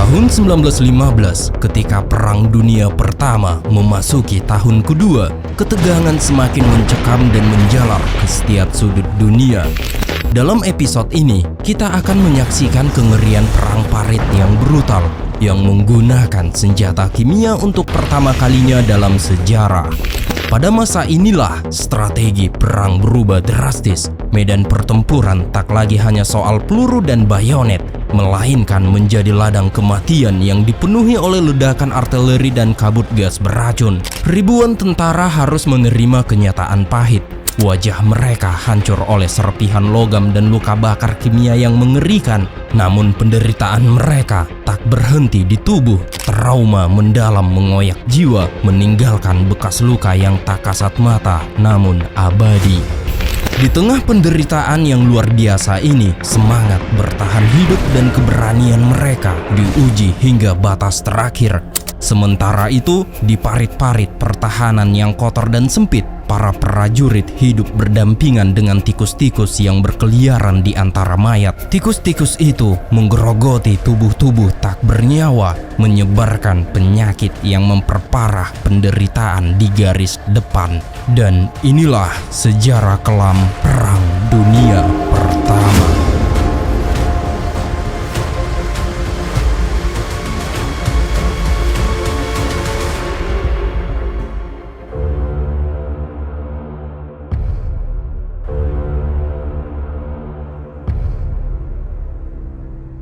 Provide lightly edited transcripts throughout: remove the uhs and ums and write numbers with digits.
Tahun 1915, ketika Perang Dunia Pertama memasuki tahun kedua, ketegangan semakin mencekam dan menjalar ke setiap sudut dunia. Dalam episode ini, kita akan menyaksikan kengerian perang Parit yang brutal, yang menggunakan senjata kimia untuk pertama kalinya dalam sejarah. Pada masa inilah, strategi perang berubah drastis. Medan pertempuran tak lagi hanya soal peluru dan bayonet, melainkan menjadi ladang kematian yang dipenuhi oleh ledakan artileri dan kabut gas beracun. Ribuan tentara harus menerima kenyataan pahit. Wajah mereka hancur oleh serpihan logam dan luka bakar kimia yang mengerikan. Namun penderitaan mereka tak berhenti di tubuh. Trauma mendalam mengoyak jiwa, meninggalkan bekas luka yang tak kasat mata namun abadi. Di tengah penderitaan yang luar biasa ini, semangat bertahan hidup dan keberanian mereka diuji hingga batas terakhir. Sementara itu, di parit-parit pertahanan yang kotor dan sempit, para prajurit hidup berdampingan dengan tikus-tikus yang berkeliaran di antara mayat. Tikus-tikus itu menggerogoti tubuh-tubuh tak bernyawa, menyebarkan penyakit yang memperparah penderitaan di garis depan. Dan inilah sejarah kelam Perang Dunia Pertama.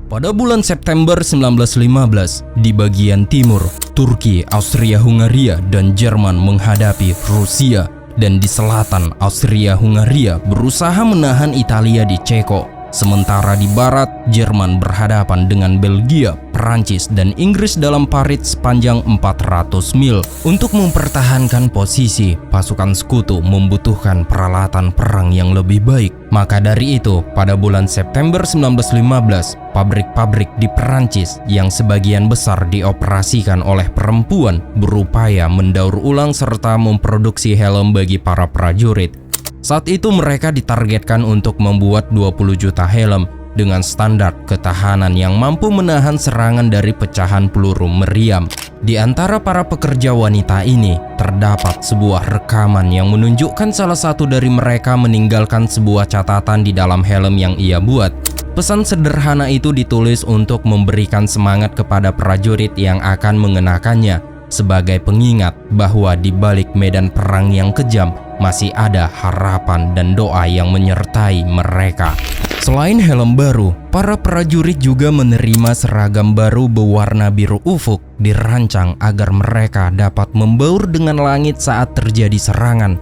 Pada bulan September 1915, di bagian timur, Turki, Austria-Hungaria, dan Jerman menghadapi Rusia, dan di selatan, Austria-Hungaria berusaha menahan Italia di Ceko. Sementara di barat, Jerman berhadapan dengan Belgia, Perancis, dan Inggris dalam parit sepanjang 400 mil. Untuk mempertahankan posisi, pasukan sekutu membutuhkan peralatan perang yang lebih baik. Maka dari itu, pada bulan September 1915, pabrik-pabrik di Perancis yang sebagian besar dioperasikan oleh perempuan berupaya mendaur ulang serta memproduksi helm bagi para prajurit. Saat itu mereka ditargetkan untuk membuat 20 juta helm dengan standar ketahanan yang mampu menahan serangan dari pecahan peluru meriam. Di antara para pekerja wanita ini, terdapat sebuah rekaman yang menunjukkan salah satu dari mereka meninggalkan sebuah catatan di dalam helm yang ia buat. Pesan sederhana itu ditulis untuk memberikan semangat kepada prajurit yang akan mengenakannya, sebagai pengingat bahwa di balik medan perang yang kejam, masih ada harapan dan doa yang menyertai mereka. Selain helm baru, para prajurit juga menerima seragam baru berwarna biru ufuk, dirancang agar mereka dapat membaur dengan langit saat terjadi serangan.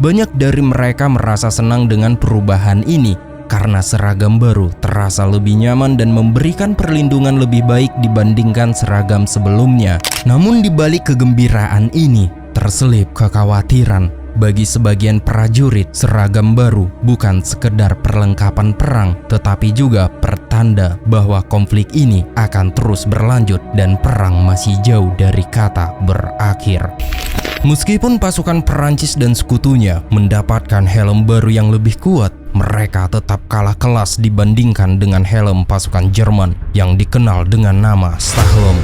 Banyak dari mereka merasa senang dengan perubahan ini, karena seragam baru terasa lebih nyaman dan memberikan perlindungan lebih baik dibandingkan seragam sebelumnya. Namun di balik kegembiraan ini, terselip kekhawatiran. Bagi sebagian prajurit, seragam baru bukan sekedar perlengkapan perang, tetapi juga pertanda bahwa konflik ini akan terus berlanjut dan perang masih jauh dari kata berakhir. Meskipun pasukan Perancis dan sekutunya mendapatkan helm baru yang lebih kuat, mereka tetap kalah kelas dibandingkan dengan helm pasukan Jerman yang dikenal dengan nama Stahlhelm.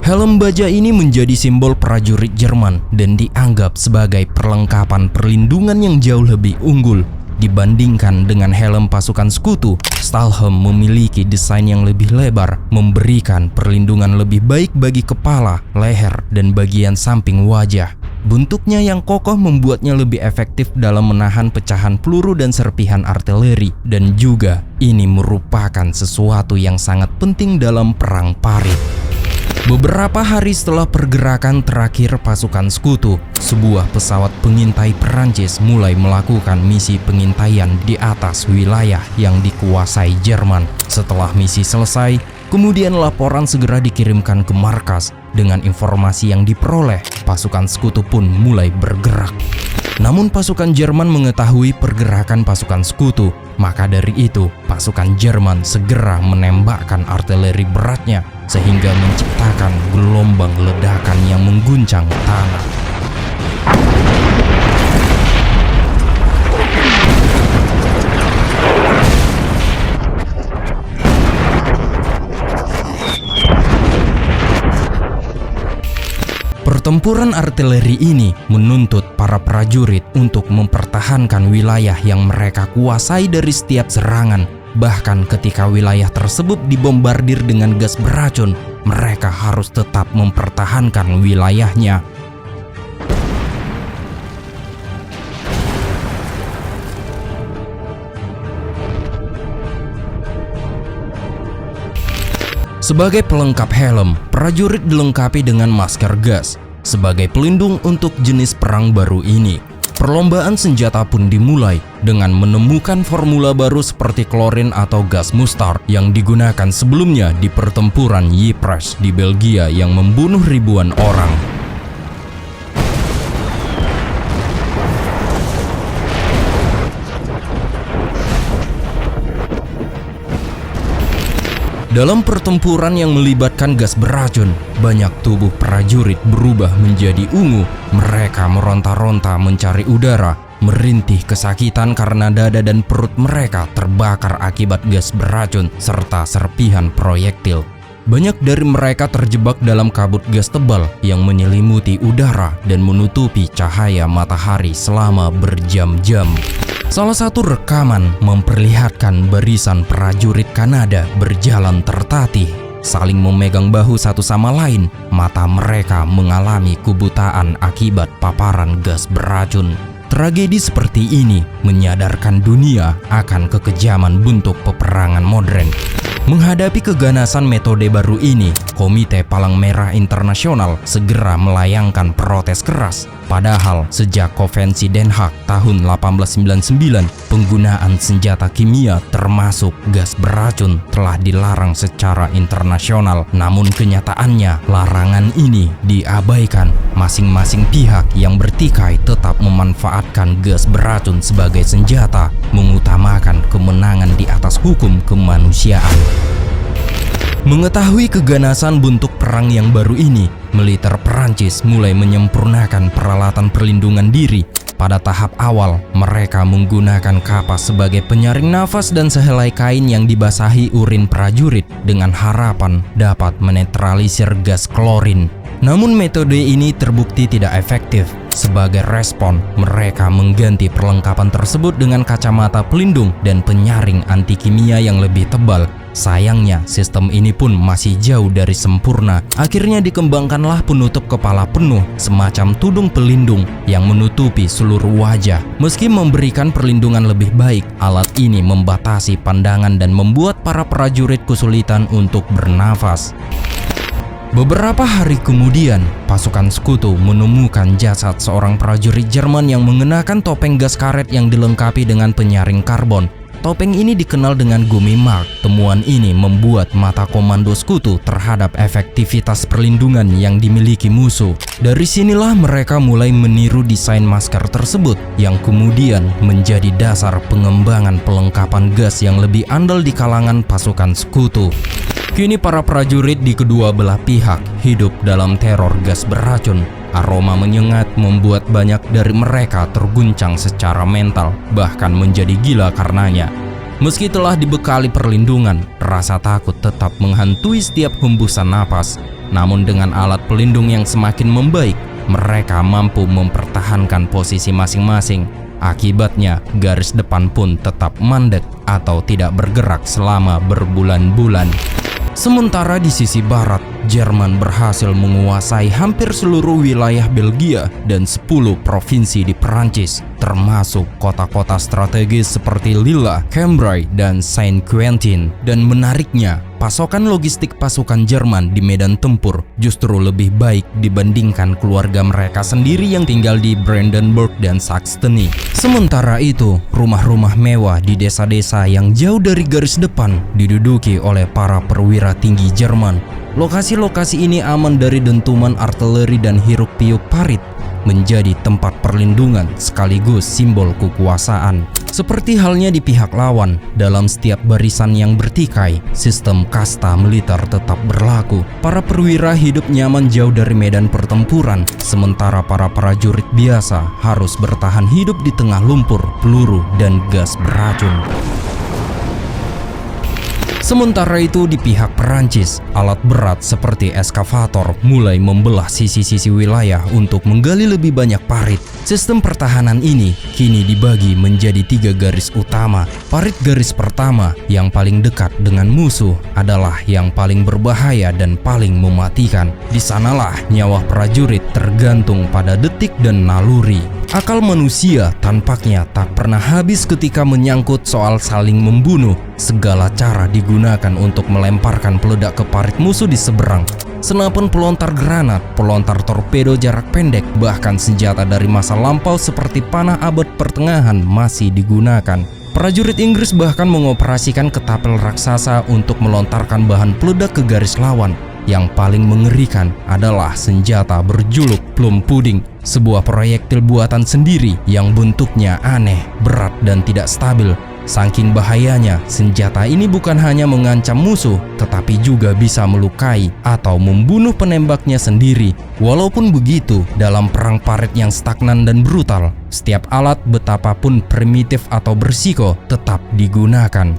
Helm baja ini menjadi simbol prajurit Jerman dan dianggap sebagai perlengkapan perlindungan yang jauh lebih unggul. Dibandingkan dengan helm pasukan sekutu, Stahlhelm memiliki desain yang lebih lebar, memberikan perlindungan lebih baik bagi kepala, leher, dan bagian samping wajah. Bentuknya yang kokoh membuatnya lebih efektif dalam menahan pecahan peluru dan serpihan artileri, dan juga ini merupakan sesuatu yang sangat penting dalam perang Parit. Beberapa hari setelah pergerakan terakhir pasukan sekutu, sebuah pesawat pengintai Perancis mulai melakukan misi pengintaian di atas wilayah yang dikuasai Jerman. Setelah misi selesai, kemudian laporan segera dikirimkan ke markas. Dengan informasi yang diperoleh, pasukan sekutu pun mulai bergerak. Namun pasukan Jerman mengetahui pergerakan pasukan sekutu, maka dari itu pasukan Jerman segera menembakkan artileri beratnya sehingga menciptakan gelombang ledakan yang mengguncang tanah. Pertempuran artileri ini menuntut para prajurit untuk mempertahankan wilayah yang mereka kuasai dari setiap serangan. Bahkan ketika wilayah tersebut dibombardir dengan gas beracun, mereka harus tetap mempertahankan wilayahnya. Sebagai pelengkap helm, prajurit dilengkapi dengan masker gas sebagai pelindung untuk jenis perang baru ini. Perlombaan senjata pun dimulai dengan menemukan formula baru seperti klorin atau gas mustard yang digunakan sebelumnya di pertempuran Ypres di Belgia yang membunuh ribuan orang. Dalam pertempuran yang melibatkan gas beracun, banyak tubuh prajurit berubah menjadi ungu. Mereka meronta-ronta mencari udara, merintih kesakitan karena dada dan perut mereka terbakar akibat gas beracun serta serpihan proyektil. Banyak dari mereka terjebak dalam kabut gas tebal yang menyelimuti udara dan menutupi cahaya matahari selama berjam-jam. Salah satu rekaman memperlihatkan barisan prajurit Kanada berjalan tertatih, saling memegang bahu satu sama lain. Mata mereka mengalami kebutaan akibat paparan gas beracun. Tragedi seperti ini menyadarkan dunia akan kekejaman bentuk peperangan modern. Menghadapi keganasan metode baru ini, Komite Palang Merah Internasional segera melayangkan protes keras. Padahal sejak Konvensi Den Haag tahun 1899, penggunaan senjata kimia termasuk gas beracun telah dilarang secara internasional. Namun kenyataannya, larangan ini diabaikan. Masing-masing pihak yang bertikai tetap memanfaatkan gas beracun sebagai senjata, mengutamakan kemenangan di atas hukum kemanusiaan. Mengetahui keganasan bentuk perang yang baru ini, militer Perancis mulai menyempurnakan peralatan perlindungan diri. Pada tahap awal, mereka menggunakan kapas sebagai penyaring nafas dan sehelai kain yang dibasahi urin prajurit dengan harapan dapat menetralisir gas klorin. Namun metode ini terbukti tidak efektif. Sebagai respon, mereka mengganti perlengkapan tersebut dengan kacamata pelindung dan penyaring anti kimia yang lebih tebal. Sayangnya, sistem ini pun masih jauh dari sempurna. Akhirnya dikembangkanlah penutup kepala penuh, semacam tudung pelindung yang menutupi seluruh wajah. Meski memberikan perlindungan lebih baik, alat ini membatasi pandangan dan membuat para prajurit kesulitan untuk bernafas. Beberapa hari kemudian, pasukan sekutu menemukan jasad seorang prajurit Jerman yang mengenakan topeng gas karet yang dilengkapi dengan penyaring karbon. Topeng ini dikenal dengan Gummy Mark. Temuan ini membuat mata komando sekutu terhadap efektivitas perlindungan yang dimiliki musuh. Dari sinilah mereka mulai meniru desain masker tersebut yang kemudian menjadi dasar pengembangan pelengkapan gas yang lebih andal di kalangan pasukan sekutu. Kini para prajurit di kedua belah pihak hidup dalam teror gas beracun. Aroma menyengat membuat banyak dari mereka terguncang secara mental, bahkan menjadi gila karenanya. Meski telah dibekali perlindungan, rasa takut tetap menghantui setiap hembusan napas. Namun dengan alat pelindung yang semakin membaik, mereka mampu mempertahankan posisi masing-masing. Akibatnya, garis depan pun tetap mandek atau tidak bergerak selama berbulan-bulan. Sementara di sisi barat, Jerman berhasil menguasai hampir seluruh wilayah Belgia dan 10 provinsi di Perancis, termasuk kota-kota strategis seperti Lille, Cambrai, dan Saint-Quentin. Dan menariknya, pasokan logistik pasukan Jerman di medan tempur justru lebih baik dibandingkan keluarga mereka sendiri yang tinggal di Brandenburg dan Saxony. Sementara itu, rumah-rumah mewah di desa-desa yang jauh dari garis depan diduduki oleh para perwira tinggi Jerman. Lokasi-lokasi ini aman dari dentuman artileri dan hiruk-pikuk parit, menjadi tempat perlindungan sekaligus simbol kekuasaan. Seperti halnya di pihak lawan, dalam setiap barisan yang bertikai, sistem kasta militer tetap berlaku. Para perwira hidup nyaman jauh dari medan pertempuran, sementara para prajurit biasa harus bertahan hidup di tengah lumpur, peluru, dan gas beracun. Sementara itu di pihak Perancis, alat berat seperti eskavator mulai membelah sisi-sisi wilayah untuk menggali lebih banyak parit. Sistem pertahanan ini kini dibagi menjadi 3 garis utama. Parit garis pertama yang paling dekat dengan musuh adalah yang paling berbahaya dan paling mematikan. Di sanalah nyawa prajurit tergantung pada detik dan naluri. Akal manusia tampaknya tak pernah habis ketika menyangkut soal saling membunuh. Segala cara digunakan untuk melemparkan peledak ke parit musuh di seberang. Senapan pelontar granat, pelontar torpedo jarak pendek, bahkan senjata dari masa lampau seperti panah abad pertengahan masih digunakan. Prajurit Inggris bahkan mengoperasikan ketapel raksasa untuk melontarkan bahan peledak ke garis lawan. Yang paling mengerikan adalah senjata berjuluk plum pudding, sebuah proyektil buatan sendiri yang bentuknya aneh, berat dan tidak stabil. Saking bahayanya, senjata ini bukan hanya mengancam musuh, tetapi juga bisa melukai atau membunuh penembaknya sendiri. Walaupun begitu, dalam perang parit yang stagnan dan brutal, setiap alat betapapun primitif atau bersiko tetap digunakan.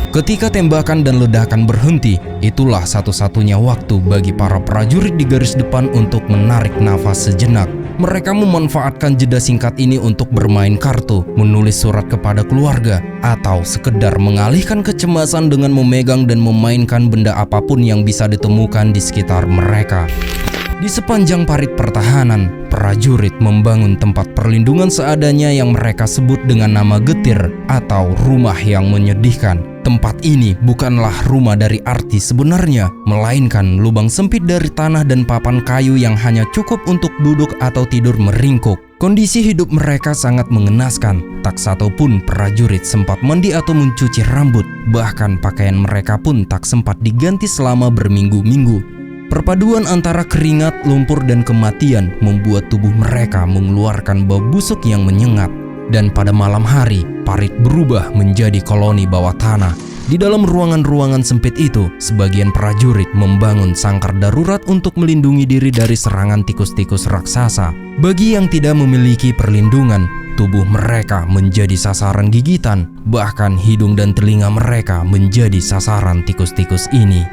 Ketika tembakan dan ledakan berhenti, itulah satu-satunya waktu bagi para prajurit di garis depan untuk menarik nafas sejenak. Mereka memanfaatkan jeda singkat ini untuk bermain kartu, menulis surat kepada keluarga, atau sekedar mengalihkan kecemasan dengan memegang dan memainkan benda apapun yang bisa ditemukan di sekitar mereka. Di sepanjang parit pertahanan, prajurit membangun tempat perlindungan seadanya yang mereka sebut dengan nama getir atau rumah yang menyedihkan. Tempat ini bukanlah rumah dari arti sebenarnya, melainkan lubang sempit dari tanah dan papan kayu yang hanya cukup untuk duduk atau tidur meringkuk. Kondisi hidup mereka sangat mengenaskan. Tak satu pun prajurit sempat mandi atau mencuci rambut. Bahkan pakaian mereka pun tak sempat diganti selama berminggu-minggu. Perpaduan antara keringat, lumpur, dan kematian membuat tubuh mereka mengeluarkan bau busuk yang menyengat. Dan pada malam hari, parit berubah menjadi koloni bawah tanah. Di dalam ruangan-ruangan sempit itu, sebagian prajurit membangun sangkar darurat untuk melindungi diri dari serangan tikus-tikus raksasa. Bagi yang tidak memiliki perlindungan, tubuh mereka menjadi sasaran gigitan, bahkan hidung dan telinga mereka menjadi sasaran tikus-tikus ini.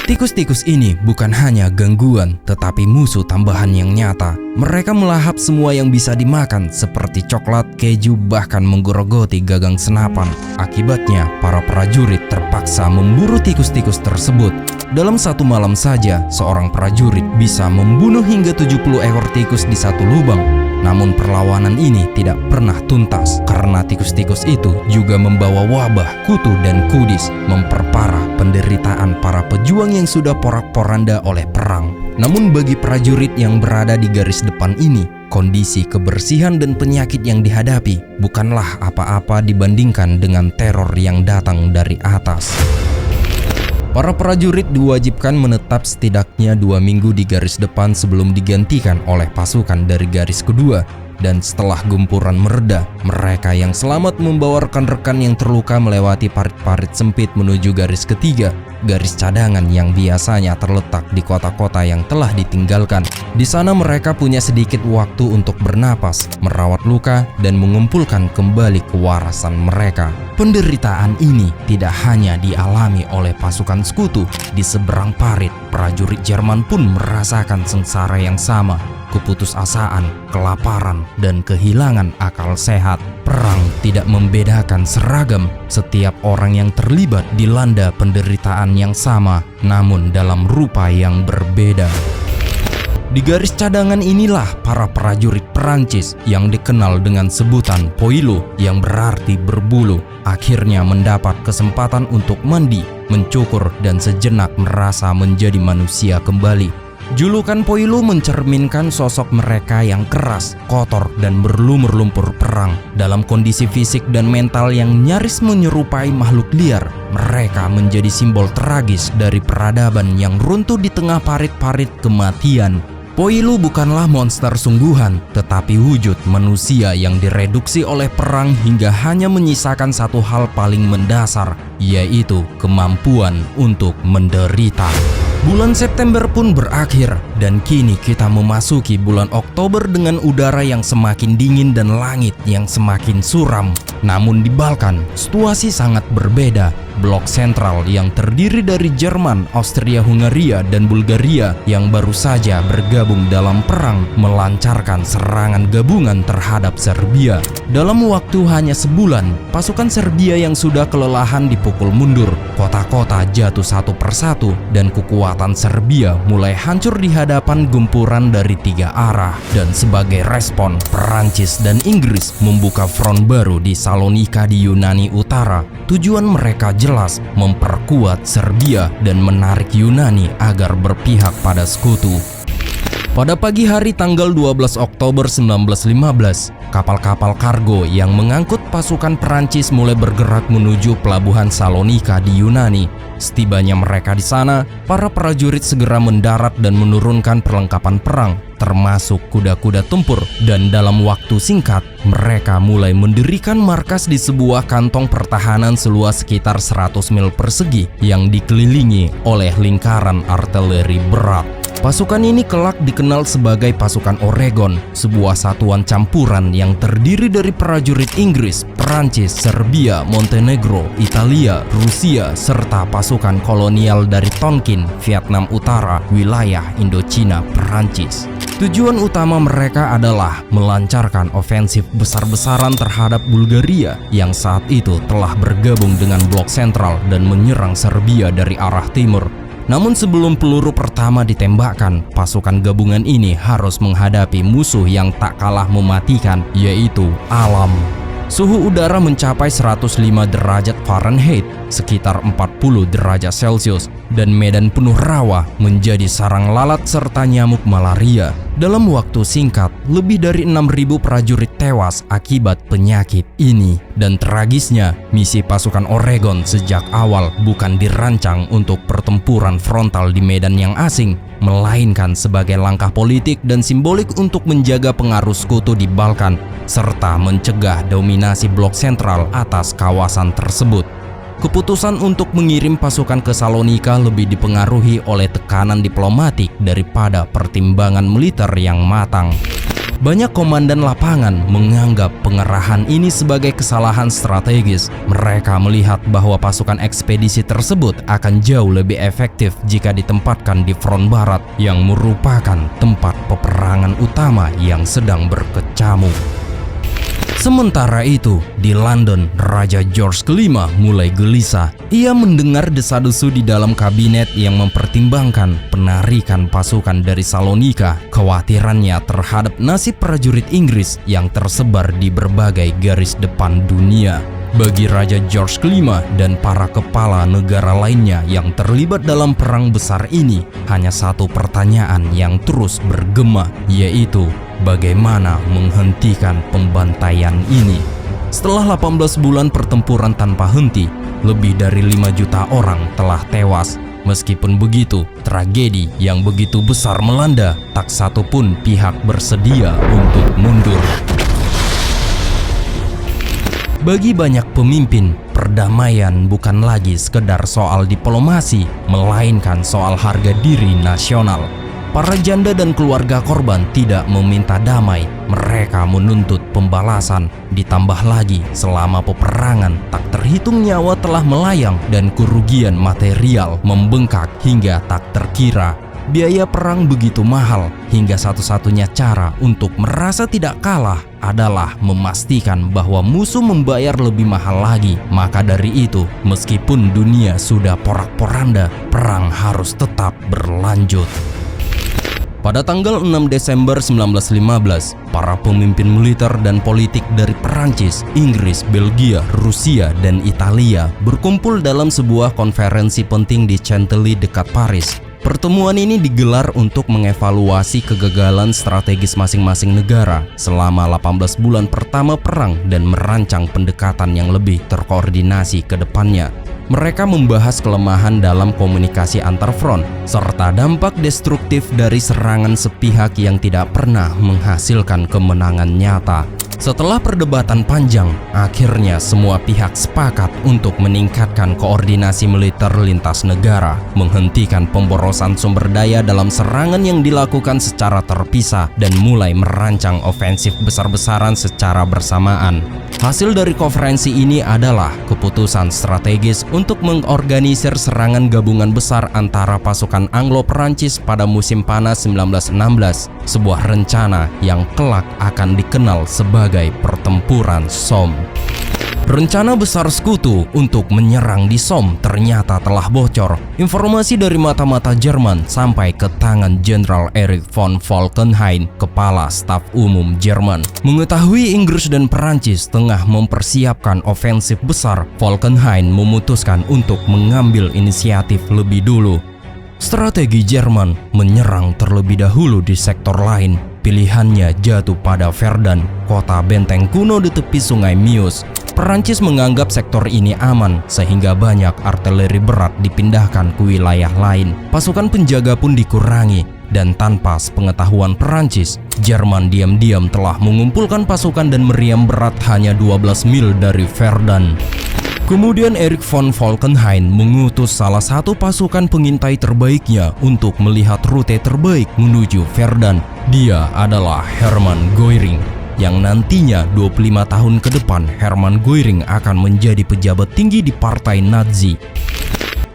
Tikus-tikus ini bukan hanya gangguan, tetapi musuh tambahan yang nyata. Mereka melahap semua yang bisa dimakan, seperti coklat, keju, bahkan menggerogoti gagang senapan. Akibatnya, para prajurit terpaksa memburu tikus-tikus tersebut. Dalam satu malam saja, seorang prajurit bisa membunuh hingga 70 ekor tikus di satu lubang. Namun perlawanan ini tidak pernah tuntas karena tikus-tikus itu juga membawa wabah, kutu, dan kudis, memperparah penderitaan para pejuang yang sudah porak-poranda oleh perang. Namun bagi prajurit yang berada di garis depan ini, kondisi kebersihan dan penyakit yang dihadapi bukanlah apa-apa dibandingkan dengan teror yang datang dari atas. Para prajurit diwajibkan menetap setidaknya 2 minggu di garis depan sebelum digantikan oleh pasukan dari garis kedua. Dan setelah gempuran mereda, mereka yang selamat membawa rekan-rekan yang terluka melewati parit-parit sempit menuju garis ketiga, garis cadangan yang biasanya terletak di kota-kota yang telah ditinggalkan. Di sana mereka punya sedikit waktu untuk bernapas, merawat luka, dan mengumpulkan kembali kewarasan mereka. Penderitaan ini tidak hanya dialami oleh pasukan sekutu. Di seberang parit, prajurit Jerman pun merasakan sengsara yang sama. Keputusasaan, kelaparan, dan kehilangan akal sehat. Perang tidak membedakan seragam. Setiap orang yang terlibat dilanda penderitaan yang sama, namun dalam rupa yang berbeda. Di garis cadangan inilah para prajurit Perancis yang dikenal dengan sebutan poilu yang berarti berbulu, akhirnya mendapat kesempatan untuk mandi, mencukur, dan sejenak merasa menjadi manusia kembali. Julukan poilu mencerminkan sosok mereka yang keras, kotor, dan berlumur lumpur perang. Dalam kondisi fisik dan mental yang nyaris menyerupai makhluk liar, mereka menjadi simbol tragis dari peradaban yang runtuh di tengah parit-parit kematian. Poilu bukanlah monster sungguhan, tetapi wujud manusia yang direduksi oleh perang hingga hanya menyisakan satu hal paling mendasar, yaitu kemampuan untuk menderita. Bulan September pun berakhir dan kini kita memasuki bulan Oktober dengan udara yang semakin dingin dan langit yang semakin suram. Namun di Balkan, situasi sangat berbeda. Blok sentral yang terdiri dari Jerman, Austria-Hungaria, dan Bulgaria yang baru saja bergabung dalam perang melancarkan serangan gabungan terhadap Serbia. Dalam waktu hanya sebulan, pasukan Serbia yang sudah kelelahan dipukul mundur. Kota-kota jatuh satu persatu dan kekuatan Serbia mulai hancur di hadapan gempuran dari 3 arah. Dan sebagai respon, Perancis dan Inggris membuka front baru di Salonika di Yunani Utara. Tujuan mereka jelas, memperkuat Serbia dan menarik Yunani agar berpihak pada sekutu. Pada pagi hari tanggal 12 Oktober 1915, kapal-kapal kargo yang mengangkut pasukan Perancis mulai bergerak menuju pelabuhan Salonika di Yunani. Setibanya mereka di sana, para prajurit segera mendarat dan menurunkan perlengkapan perang, termasuk kuda-kuda tempur, dan dalam waktu singkat, mereka mulai mendirikan markas di sebuah kantong pertahanan seluas sekitar 100 mil persegi yang dikelilingi oleh lingkaran artileri berat. Pasukan ini kelak dikenal sebagai pasukan Oregon, sebuah satuan campuran yang terdiri dari prajurit Inggris, Perancis, Serbia, Montenegro, Italia, Rusia, serta pasukan kolonial dari Tonkin, Vietnam Utara, wilayah Indochina Perancis. Tujuan utama mereka adalah melancarkan ofensif besar-besaran terhadap Bulgaria yang saat itu telah bergabung dengan blok sentral dan menyerang Serbia dari arah timur. Namun sebelum peluru pertama ditembakkan, pasukan gabungan ini harus menghadapi musuh yang tak kalah mematikan, yaitu alam. Suhu udara mencapai 105 derajat Fahrenheit, sekitar 40 derajat Celcius, dan medan penuh rawa menjadi sarang lalat serta nyamuk malaria. Dalam waktu singkat, lebih dari 6.000 prajurit tewas akibat penyakit ini. Dan tragisnya, misi pasukan Oregon sejak awal bukan dirancang untuk pertempuran frontal di medan yang asing, melainkan sebagai langkah politik dan simbolik untuk menjaga pengaruh sekutu di Balkan, serta mencegah dominasi blok sentral atas kawasan tersebut. Keputusan untuk mengirim pasukan ke Salonika lebih dipengaruhi oleh tekanan diplomatik daripada pertimbangan militer yang matang. Banyak komandan lapangan menganggap pengerahan ini sebagai kesalahan strategis. Mereka melihat bahwa pasukan ekspedisi tersebut akan jauh lebih efektif jika ditempatkan di front barat yang merupakan tempat peperangan utama yang sedang berkecamuk. Sementara itu, di London, Raja George kelima mulai gelisah. Ia mendengar desa-desu di dalam kabinet yang mempertimbangkan penarikan pasukan dari Salonika. Kekhawatirannya terhadap nasib prajurit Inggris yang tersebar di berbagai garis depan dunia. Bagi Raja George kelima dan para kepala negara lainnya yang terlibat dalam perang besar ini, hanya satu pertanyaan yang terus bergema, yaitu bagaimana menghentikan pembantaian ini. Setelah 18 bulan pertempuran tanpa henti, lebih dari 5 juta orang telah tewas. Meskipun begitu, tragedi yang begitu besar melanda, tak satu pun pihak bersedia untuk mundur. Bagi banyak pemimpin, perdamaian bukan lagi sekedar soal diplomasi, melainkan soal harga diri nasional. Para janda dan keluarga korban tidak meminta damai, mereka menuntut pembalasan. Ditambah lagi, selama peperangan, tak terhitung nyawa telah melayang dan kerugian material membengkak hingga tak terkira. Biaya perang begitu mahal, hingga satu-satunya cara untuk merasa tidak kalah adalah memastikan bahwa musuh membayar lebih mahal lagi. Maka dari itu, meskipun dunia sudah porak-poranda, perang harus tetap berlanjut. Pada tanggal 6 Desember 1915, para pemimpin militer dan politik dari Perancis, Inggris, Belgia, Rusia, dan Italia berkumpul dalam sebuah konferensi penting di Chantilly dekat Paris. Pertemuan ini digelar untuk mengevaluasi kegagalan strategis masing-masing negara selama 18 bulan pertama perang dan merancang pendekatan yang lebih terkoordinasi ke depannya. Mereka membahas kelemahan dalam komunikasi antar front serta dampak destruktif dari serangan sepihak yang tidak pernah menghasilkan kemenangan nyata. Setelah perdebatan panjang, akhirnya semua pihak sepakat untuk meningkatkan koordinasi militer lintas negara, menghentikan pemborosan sumber daya dalam serangan yang dilakukan secara terpisah, dan mulai merancang ofensif besar-besaran secara bersamaan. Hasil dari konferensi ini adalah keputusan strategis untuk mengorganisir serangan gabungan besar antara pasukan Anglo-Perancis pada musim panas 1916, sebuah rencana yang kelak akan dikenal sebagai Pertempuran Somme. Rencana besar sekutu untuk menyerang di Somme ternyata telah bocor. Informasi dari mata-mata Jerman sampai ke tangan Jenderal Erich von Falkenhayn, Kepala Staf Umum Jerman. Mengetahui Inggris dan Perancis tengah mempersiapkan ofensif besar, Falkenhayn memutuskan untuk mengambil inisiatif lebih dulu. Strategi Jerman menyerang terlebih dahulu di sektor lain. Pilihannya jatuh pada Verdun, kota benteng kuno di tepi sungai Meuse. Perancis menganggap sektor ini aman sehingga banyak artileri berat dipindahkan ke wilayah lain. Pasukan penjaga pun dikurangi dan tanpa sepengetahuan Perancis, Jerman diam-diam telah mengumpulkan pasukan dan meriam berat hanya 12 mil dari Verdun. Kemudian Erich von Falkenhayn mengutus salah satu pasukan pengintai terbaiknya untuk melihat rute terbaik menuju Verdun. Dia adalah Hermann Göring, yang nantinya 25 tahun ke depan Hermann Göring akan menjadi pejabat tinggi di partai Nazi.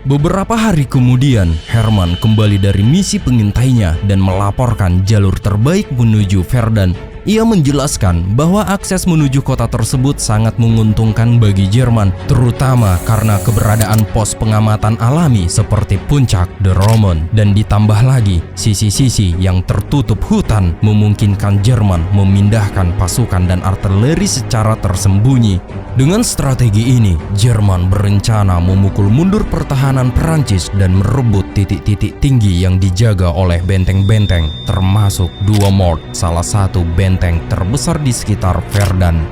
Beberapa hari kemudian, Hermann kembali dari misi pengintainya dan melaporkan jalur terbaik menuju Verdun. Ia menjelaskan bahwa akses menuju kota tersebut sangat menguntungkan bagi Jerman, terutama karena keberadaan pos pengamatan alami seperti puncak The Roman, dan ditambah lagi sisi-sisi yang tertutup hutan memungkinkan Jerman memindahkan pasukan dan artileri secara tersembunyi. Dengan strategi ini, Jerman berencana memukul mundur pertahanan Perancis dan merebut titik-titik tinggi yang dijaga oleh benteng-benteng, termasuk Douaumont, salah satu benteng terbesar di sekitar Verdun.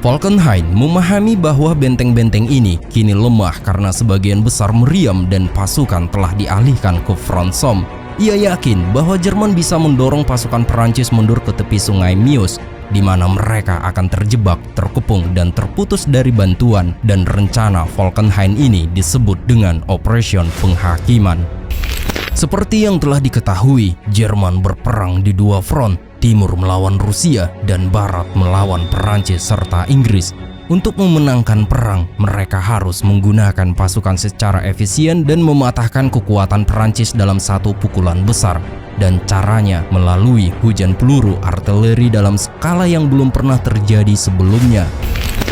Falkenhayn memahami bahwa benteng-benteng ini kini lemah karena sebagian besar meriam dan pasukan telah dialihkan ke front Somme. Ia yakin bahwa Jerman bisa mendorong pasukan Perancis mundur ke tepi sungai Meuse, di mana mereka akan terjebak, terkepung, dan terputus dari bantuan, dan rencana Falkenhayn ini disebut dengan Operation Penghakiman. Seperti yang telah diketahui, Jerman berperang di dua front, timur melawan Rusia dan barat melawan Perancis serta Inggris. Untuk memenangkan perang, mereka harus menggunakan pasukan secara efisien dan mematahkan kekuatan Perancis dalam satu pukulan besar. Dan caranya melalui hujan peluru artileri dalam skala yang belum pernah terjadi sebelumnya.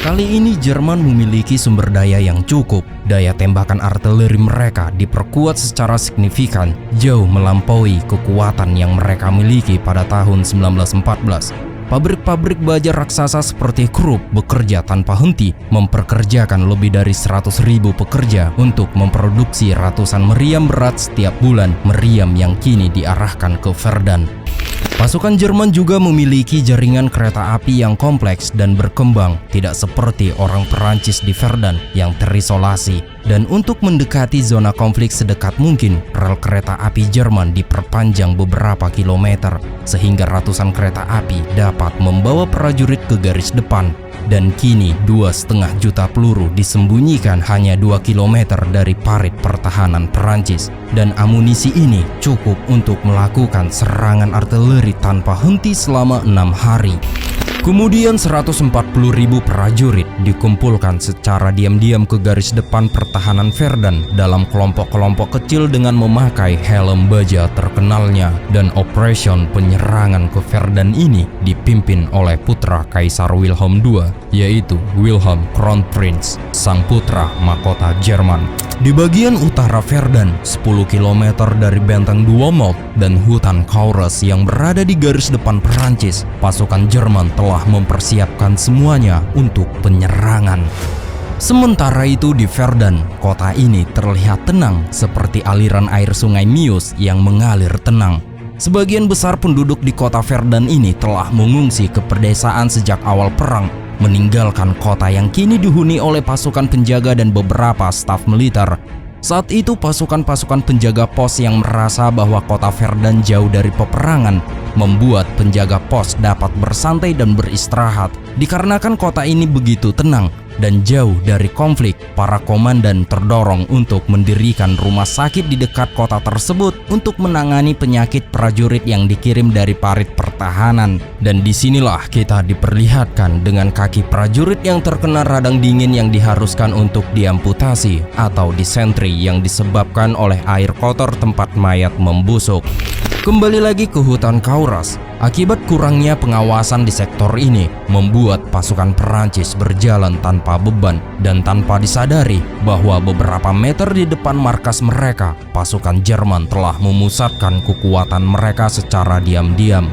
Kali ini Jerman memiliki sumber daya yang cukup. Daya tembakan artileri mereka diperkuat secara signifikan, jauh melampaui kekuatan yang mereka miliki pada tahun 1914. Pabrik-pabrik baja raksasa seperti Krupp bekerja tanpa henti, memperkerjakan lebih dari 100.000 pekerja untuk memproduksi ratusan meriam berat setiap bulan, meriam yang kini diarahkan ke Verdun. Pasukan Jerman juga memiliki jaringan kereta api yang kompleks dan berkembang, tidak seperti orang Perancis di Verdun yang terisolasi. Dan untuk mendekati zona konflik sedekat mungkin, rel kereta api Jerman diperpanjang beberapa kilometer, sehingga ratusan kereta api dapat membawa prajurit ke garis depan. Dan kini 2,5 juta peluru disembunyikan hanya 2 kilometer dari parit pertahanan Perancis. Dan amunisi ini cukup untuk melakukan serangan artileri tanpa henti selama 6 hari. Kemudian 140.000 prajurit dikumpulkan secara diam-diam ke garis depan pertahanan Verdun dalam kelompok-kelompok kecil dengan memakai helm baja terkenalnya, dan operation penyerangan ke Verdun ini dipimpin oleh putra Kaisar Wilhelm II, yaitu Wilhelm Kronprinz, sang putra mahkota Jerman. Di bagian utara Verdun, 10 km dari benteng Douaumont dan hutan Caures yang berada di garis depan Perancis, pasukan Jerman telah mempersiapkan semuanya untuk penyerangan. Sementara itu di Verdun, kota ini terlihat tenang seperti aliran air sungai Meuse yang mengalir tenang. Sebagian besar penduduk di kota Verdun ini telah mengungsi ke pedesaan sejak awal perang, meninggalkan kota yang kini dihuni oleh pasukan penjaga dan beberapa staf militer. Saat itu pasukan-pasukan penjaga pos yang merasa bahwa kota Verdun jauh dari peperangan membuat penjaga pos dapat bersantai dan beristirahat. Dikarenakan kota ini begitu tenang dan jauh dari konflik, para komandan terdorong untuk mendirikan rumah sakit di dekat kota tersebut untuk menangani penyakit prajurit yang dikirim dari parit pertahanan. Dan disinilah kita diperlihatkan dengan kaki prajurit yang terkena radang dingin yang diharuskan untuk diamputasi atau disentri yang disebabkan oleh air kotor tempat mayat membusuk. Kembali lagi ke hutan Kauras. Akibat kurangnya pengawasan di sektor ini membuat pasukan Perancis berjalan tanpa beban dan tanpa disadari bahwa beberapa meter di depan markas mereka, pasukan Jerman telah memusatkan kekuatan mereka secara diam-diam.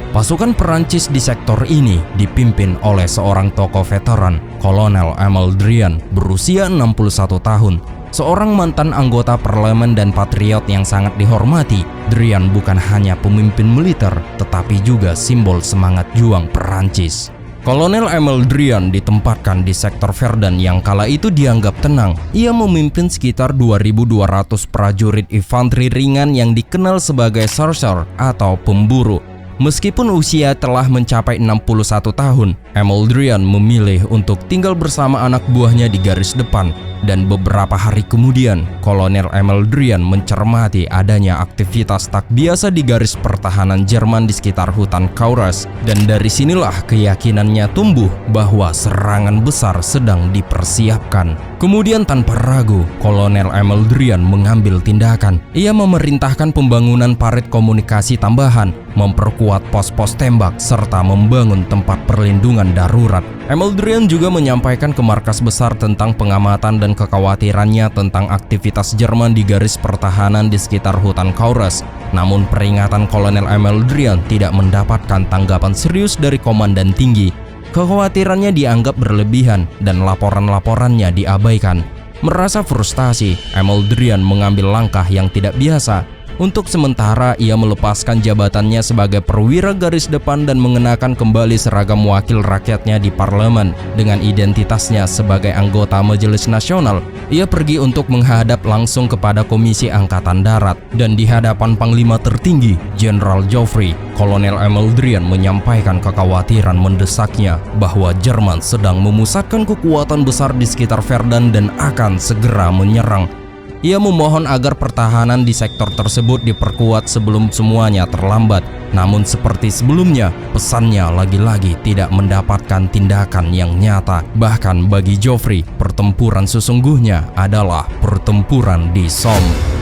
Pasukan Perancis di sektor ini dipimpin oleh seorang tokoh veteran, Kolonel Emil Drian, berusia 61 tahun. Seorang mantan anggota parlemen dan patriot yang sangat dihormati, Drian bukan hanya pemimpin militer, tetapi juga simbol semangat juang Perancis. Kolonel Emil Drian ditempatkan di sektor Verdun yang kala itu dianggap tenang. Ia memimpin sekitar 2.200 prajurit infanteri ringan yang dikenal sebagai Sarcer atau pemburu. Meskipun usia telah mencapai 61 tahun, Emil Drian memilih untuk tinggal bersama anak buahnya di garis depan. Dan beberapa hari kemudian, Kolonel Emil Drian mencermati adanya aktivitas tak biasa di garis pertahanan Jerman di sekitar hutan Kauras. Dan dari sinilah keyakinannya tumbuh bahwa serangan besar sedang dipersiapkan. Kemudian tanpa ragu, Kolonel Emil Drian mengambil tindakan. Ia memerintahkan pembangunan parit komunikasi tambahan, memperkuat pos-pos tembak, serta membangun tempat perlindungan darurat. Emil Drian juga menyampaikan ke markas besar tentang pengamatan dan kekhawatirannya tentang aktivitas Jerman di garis pertahanan di sekitar hutan Kauras. Namun peringatan Kolonel Emil Drian tidak mendapatkan tanggapan serius dari komandan tinggi. Kekhawatirannya dianggap berlebihan dan laporan-laporannya diabaikan. Merasa frustasi, Emil Drian mengambil langkah yang tidak biasa. Untuk sementara, ia melepaskan jabatannya sebagai perwira garis depan dan mengenakan kembali seragam wakil rakyatnya di parlemen. Dengan identitasnya sebagai anggota Majelis Nasional, ia pergi untuk menghadap langsung kepada Komisi Angkatan Darat. Dan di hadapan Panglima tertinggi, Jenderal Joffre, Kolonel Emil Drian menyampaikan kekhawatiran mendesaknya bahwa Jerman sedang memusatkan kekuatan besar di sekitar Verdun dan akan segera menyerang. Ia memohon agar pertahanan di sektor tersebut diperkuat sebelum semuanya terlambat. Namun seperti sebelumnya, pesannya lagi-lagi tidak mendapatkan tindakan yang nyata. Bahkan bagi Joffre, pertempuran sesungguhnya adalah pertempuran di Somme.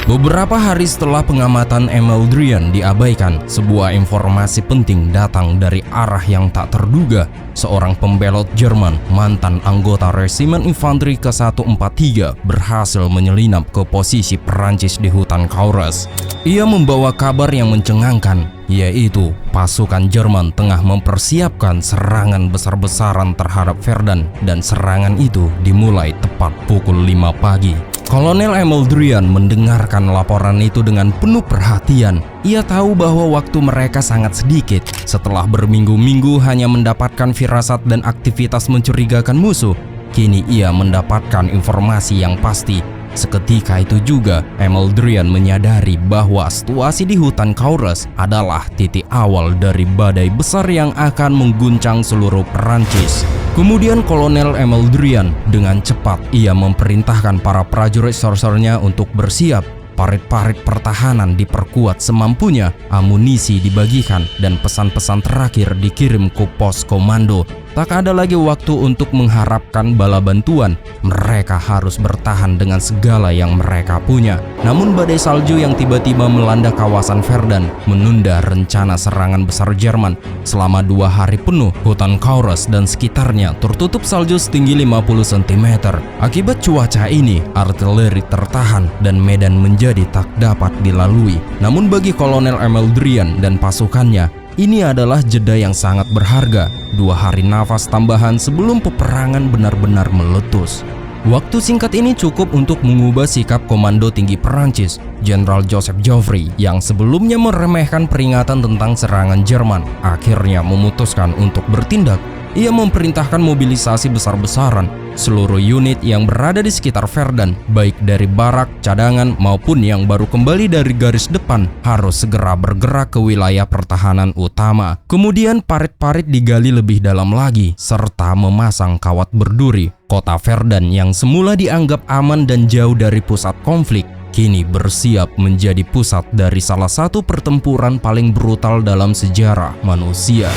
Beberapa hari setelah pengamatan Emil Drian diabaikan, sebuah informasi penting datang dari arah yang tak terduga. Seorang pembelot Jerman, mantan anggota Resimen Infanteri ke-143, berhasil menyelinap ke posisi Perancis di hutan Kauras. Ia membawa kabar yang mencengangkan, yaitu pasukan Jerman tengah mempersiapkan serangan besar-besaran terhadap Verdun, dan serangan itu dimulai tepat pukul 5 pagi. Kolonel Emil Drian mendengarkan laporan itu dengan penuh perhatian. Ia tahu bahwa waktu mereka sangat sedikit. Setelah berminggu-minggu hanya mendapatkan firasat dan aktivitas mencurigakan musuh, kini ia mendapatkan informasi yang pasti. Seketika itu juga, Emil Drian menyadari bahwa situasi di hutan Kauras adalah titik awal dari badai besar yang akan mengguncang seluruh Perancis. Kemudian Kolonel Emil Drian dengan cepat ia memerintahkan para prajurit sorcernya untuk bersiap. Parit-parit pertahanan diperkuat semampunya, amunisi dibagikan, dan pesan-pesan terakhir dikirim ke pos komando. Tak ada lagi waktu untuk mengharapkan bala bantuan. Mereka harus bertahan dengan segala yang mereka punya. Namun badai salju yang tiba-tiba melanda kawasan Verdun menunda rencana serangan besar Jerman. Selama 2 hari penuh, hutan Kauras dan sekitarnya tertutup salju setinggi 50 cm. Akibat cuaca ini, artileri tertahan dan medan menjadi tak dapat dilalui. Namun bagi Kolonel Emil Drian dan pasukannya, ini adalah jeda yang sangat berharga. 2 hari nafas tambahan sebelum peperangan benar-benar meletus. Waktu singkat ini cukup untuk mengubah sikap komando tinggi Perancis, Jenderal Joseph Joffre, yang sebelumnya meremehkan peringatan tentang serangan Jerman, akhirnya memutuskan untuk bertindak. ia memerintahkan mobilisasi besar-besaran. Seluruh unit yang berada di sekitar Verdun, baik dari barak, cadangan, maupun yang baru kembali dari garis depan, harus segera bergerak ke wilayah pertahanan utama. Kemudian parit-parit digali lebih dalam lagi, serta memasang kawat berduri. Kota Verdun yang semula dianggap aman dan jauh dari pusat konflik, kini bersiap menjadi pusat dari salah satu pertempuran paling brutal dalam sejarah manusia.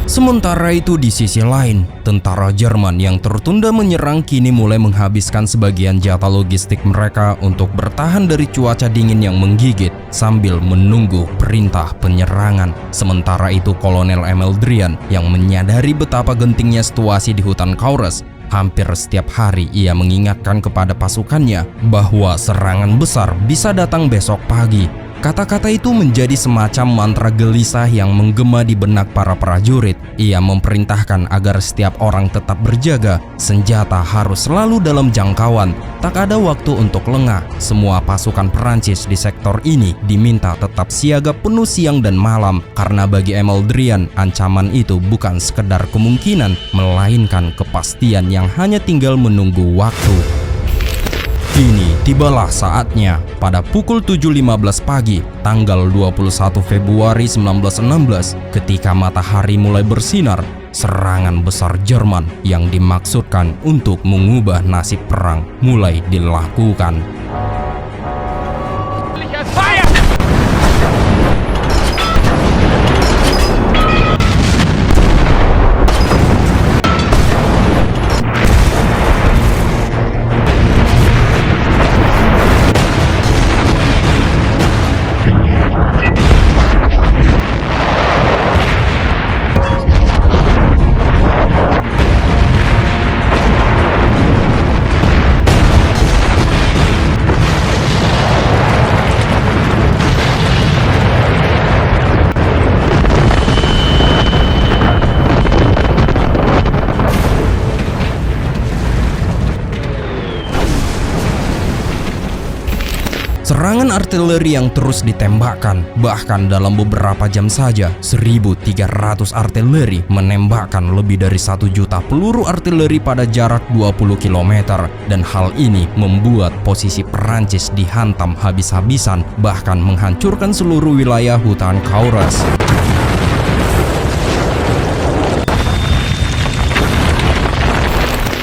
Sementara itu di sisi lain, tentara Jerman yang tertunda menyerang kini mulai menghabiskan sebagian jatah logistik mereka untuk bertahan dari cuaca dingin yang menggigit sambil menunggu perintah penyerangan. Sementara itu Kolonel Emeldrian yang menyadari betapa gentingnya situasi di hutan Kaures, hampir setiap hari ia mengingatkan kepada pasukannya bahwa serangan besar bisa datang besok pagi. Kata-kata itu menjadi semacam mantra gelisah yang menggema di benak para prajurit. Ia memerintahkan agar setiap orang tetap berjaga, senjata harus selalu dalam jangkauan, tak ada waktu untuk lengah. Semua pasukan Perancis di sektor ini diminta tetap siaga penuh siang dan malam, karena bagi Emeldrian ancaman itu bukan sekedar kemungkinan, melainkan kepastian yang hanya tinggal menunggu waktu. Kini tibalah saatnya. Pada pukul 7.15 pagi, tanggal 21 Februari 1916, ketika matahari mulai bersinar, serangan besar Jerman yang dimaksudkan untuk mengubah nasib perang mulai dilakukan. Serangan artileri yang terus ditembakkan, bahkan dalam beberapa jam saja 1.300 artileri menembakkan lebih dari 1 juta peluru artileri pada jarak 20 km, dan hal ini membuat posisi Perancis dihantam habis-habisan, bahkan menghancurkan seluruh wilayah hutan Kaures.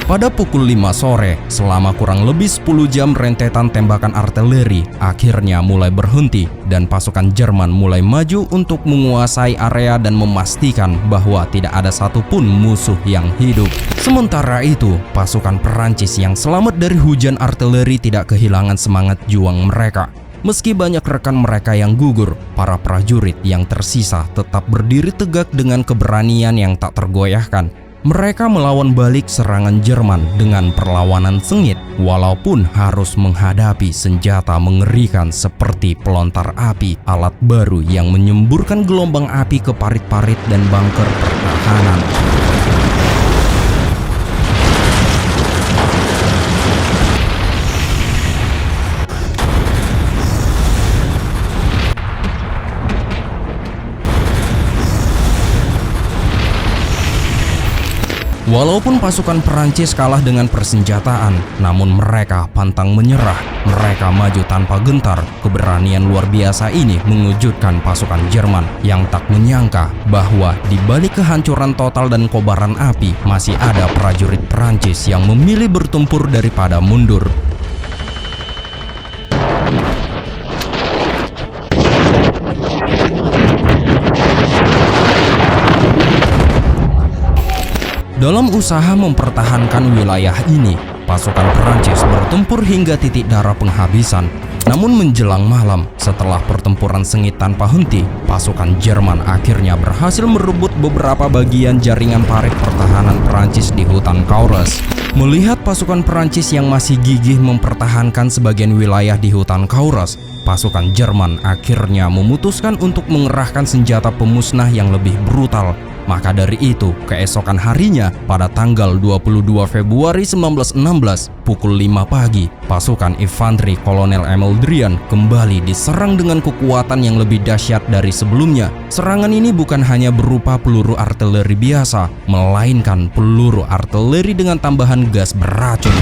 Pada pukul 5 sore, selama kurang lebih 10 jam rentetan tembakan artileri akhirnya mulai berhenti dan pasukan Jerman mulai maju untuk menguasai area dan memastikan bahwa tidak ada satupun musuh yang hidup. Sementara itu, pasukan Perancis yang selamat dari hujan artileri tidak kehilangan semangat juang mereka. Meski banyak rekan mereka yang gugur, para prajurit yang tersisa tetap berdiri tegak dengan keberanian yang tak tergoyahkan. Mereka melawan balik serangan Jerman dengan perlawanan sengit, walaupun harus menghadapi senjata mengerikan seperti pelontar api, alat baru yang menyemburkan gelombang api ke parit-parit dan bunker pertahanan. Walaupun pasukan Perancis kalah dengan persenjataan, namun mereka pantang menyerah. Mereka maju tanpa gentar. Keberanian luar biasa ini mengejutkan pasukan Jerman yang tak menyangka bahwa di balik kehancuran total dan kobaran api masih ada prajurit Perancis yang memilih bertempur daripada mundur. Dalam usaha mempertahankan wilayah ini, pasukan Perancis bertempur hingga titik darah penghabisan. Namun menjelang malam, setelah pertempuran sengit tanpa henti, pasukan Jerman akhirnya berhasil merebut beberapa bagian jaringan parit pertahanan Perancis di hutan Kaures. Melihat pasukan Perancis yang masih gigih mempertahankan sebagian wilayah di hutan Kaures, pasukan Jerman akhirnya memutuskan untuk mengerahkan senjata pemusnah yang lebih brutal. Maka dari itu, keesokan harinya pada tanggal 22 Februari 1916 pukul 5 pagi, pasukan infanteri Kolonel Emeldrian kembali diserang dengan kekuatan yang lebih dahsyat dari sebelumnya. Serangan ini bukan hanya berupa peluru artileri biasa, melainkan peluru artileri dengan tambahan gas beracun.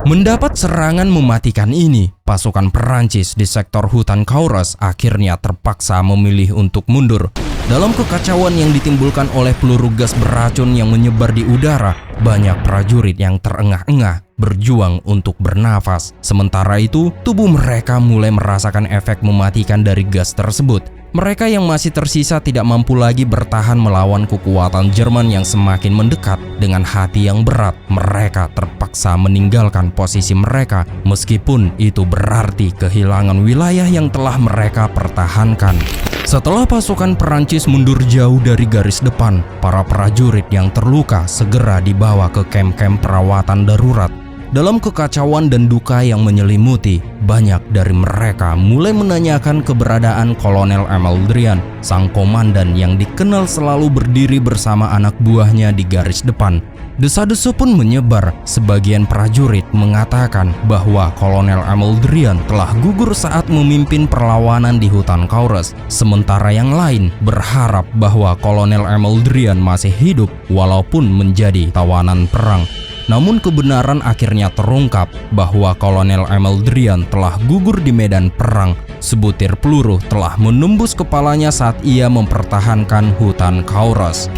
Mendapat serangan mematikan ini, pasukan Perancis di sektor hutan Cauros akhirnya terpaksa memilih untuk mundur. Dalam kekacauan yang ditimbulkan oleh peluru gas beracun yang menyebar di udara, banyak prajurit yang terengah-engah berjuang untuk bernafas. Sementara itu, tubuh mereka mulai merasakan efek mematikan dari gas tersebut. Mereka yang masih tersisa tidak mampu lagi bertahan melawan kekuatan Jerman yang semakin mendekat. Dengan hati yang berat, mereka terpaksa meninggalkan posisi mereka, meskipun itu berarti kehilangan wilayah yang telah mereka pertahankan. Setelah pasukan Perancis mundur jauh dari garis depan, para prajurit yang terluka segera dibawa ke kamp-kamp perawatan darurat. Dalam kekacauan dan duka yang menyelimuti, banyak dari mereka mulai menanyakan keberadaan Kolonel Emeldrian, sang komandan yang dikenal selalu berdiri bersama anak buahnya di garis depan. Desa-desu pun menyebar. Sebagian prajurit mengatakan bahwa Kolonel Emeldrian telah gugur saat memimpin perlawanan di hutan Cauros. Sementara yang lain berharap bahwa Kolonel Emeldrian masih hidup walaupun menjadi tawanan perang. Namun kebenaran akhirnya terungkap bahwa Kolonel Emeldrian telah gugur di medan perang. Sebutir peluru telah menembus kepalanya saat ia mempertahankan hutan Cauros.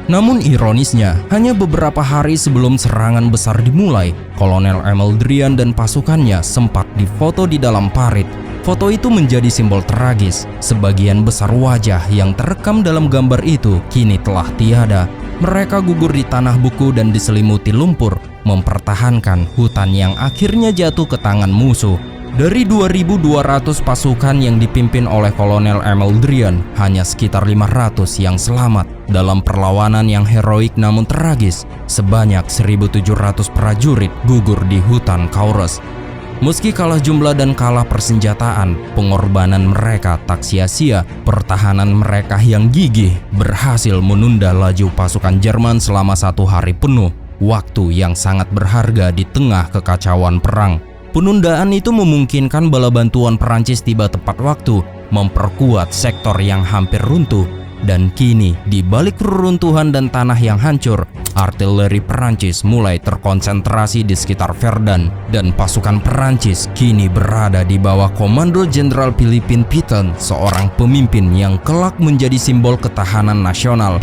Namun ironisnya, hanya beberapa hari sebelum serangan besar dimulai, Kolonel Emeldrian dan pasukannya sempat difoto di dalam parit. Foto itu menjadi simbol tragis. Sebagian besar wajah yang terekam dalam gambar itu kini telah tiada. Mereka gugur di tanah buku dan diselimuti lumpur, mempertahankan hutan yang akhirnya jatuh ke tangan musuh. Dari 2.200 pasukan yang dipimpin oleh Kolonel Emeldrian, hanya sekitar 500 yang selamat. Dalam perlawanan yang heroik namun tragis, sebanyak 1.700 prajurit gugur di hutan Cauros. Meski kalah jumlah dan kalah persenjataan, pengorbanan mereka tak sia-sia. Pertahanan mereka yang gigih berhasil menunda laju pasukan Jerman selama 1 hari penuh, waktu yang sangat berharga di tengah kekacauan perang. Penundaan itu memungkinkan bala bantuan Perancis tiba tepat waktu, memperkuat sektor yang hampir runtuh. Dan kini, di balik reruntuhan dan tanah yang hancur, artileri Perancis mulai terkonsentrasi di sekitar Verdun, dan pasukan Perancis kini berada di bawah komando Jenderal Philippe Pétain, seorang pemimpin yang kelak menjadi simbol ketahanan nasional.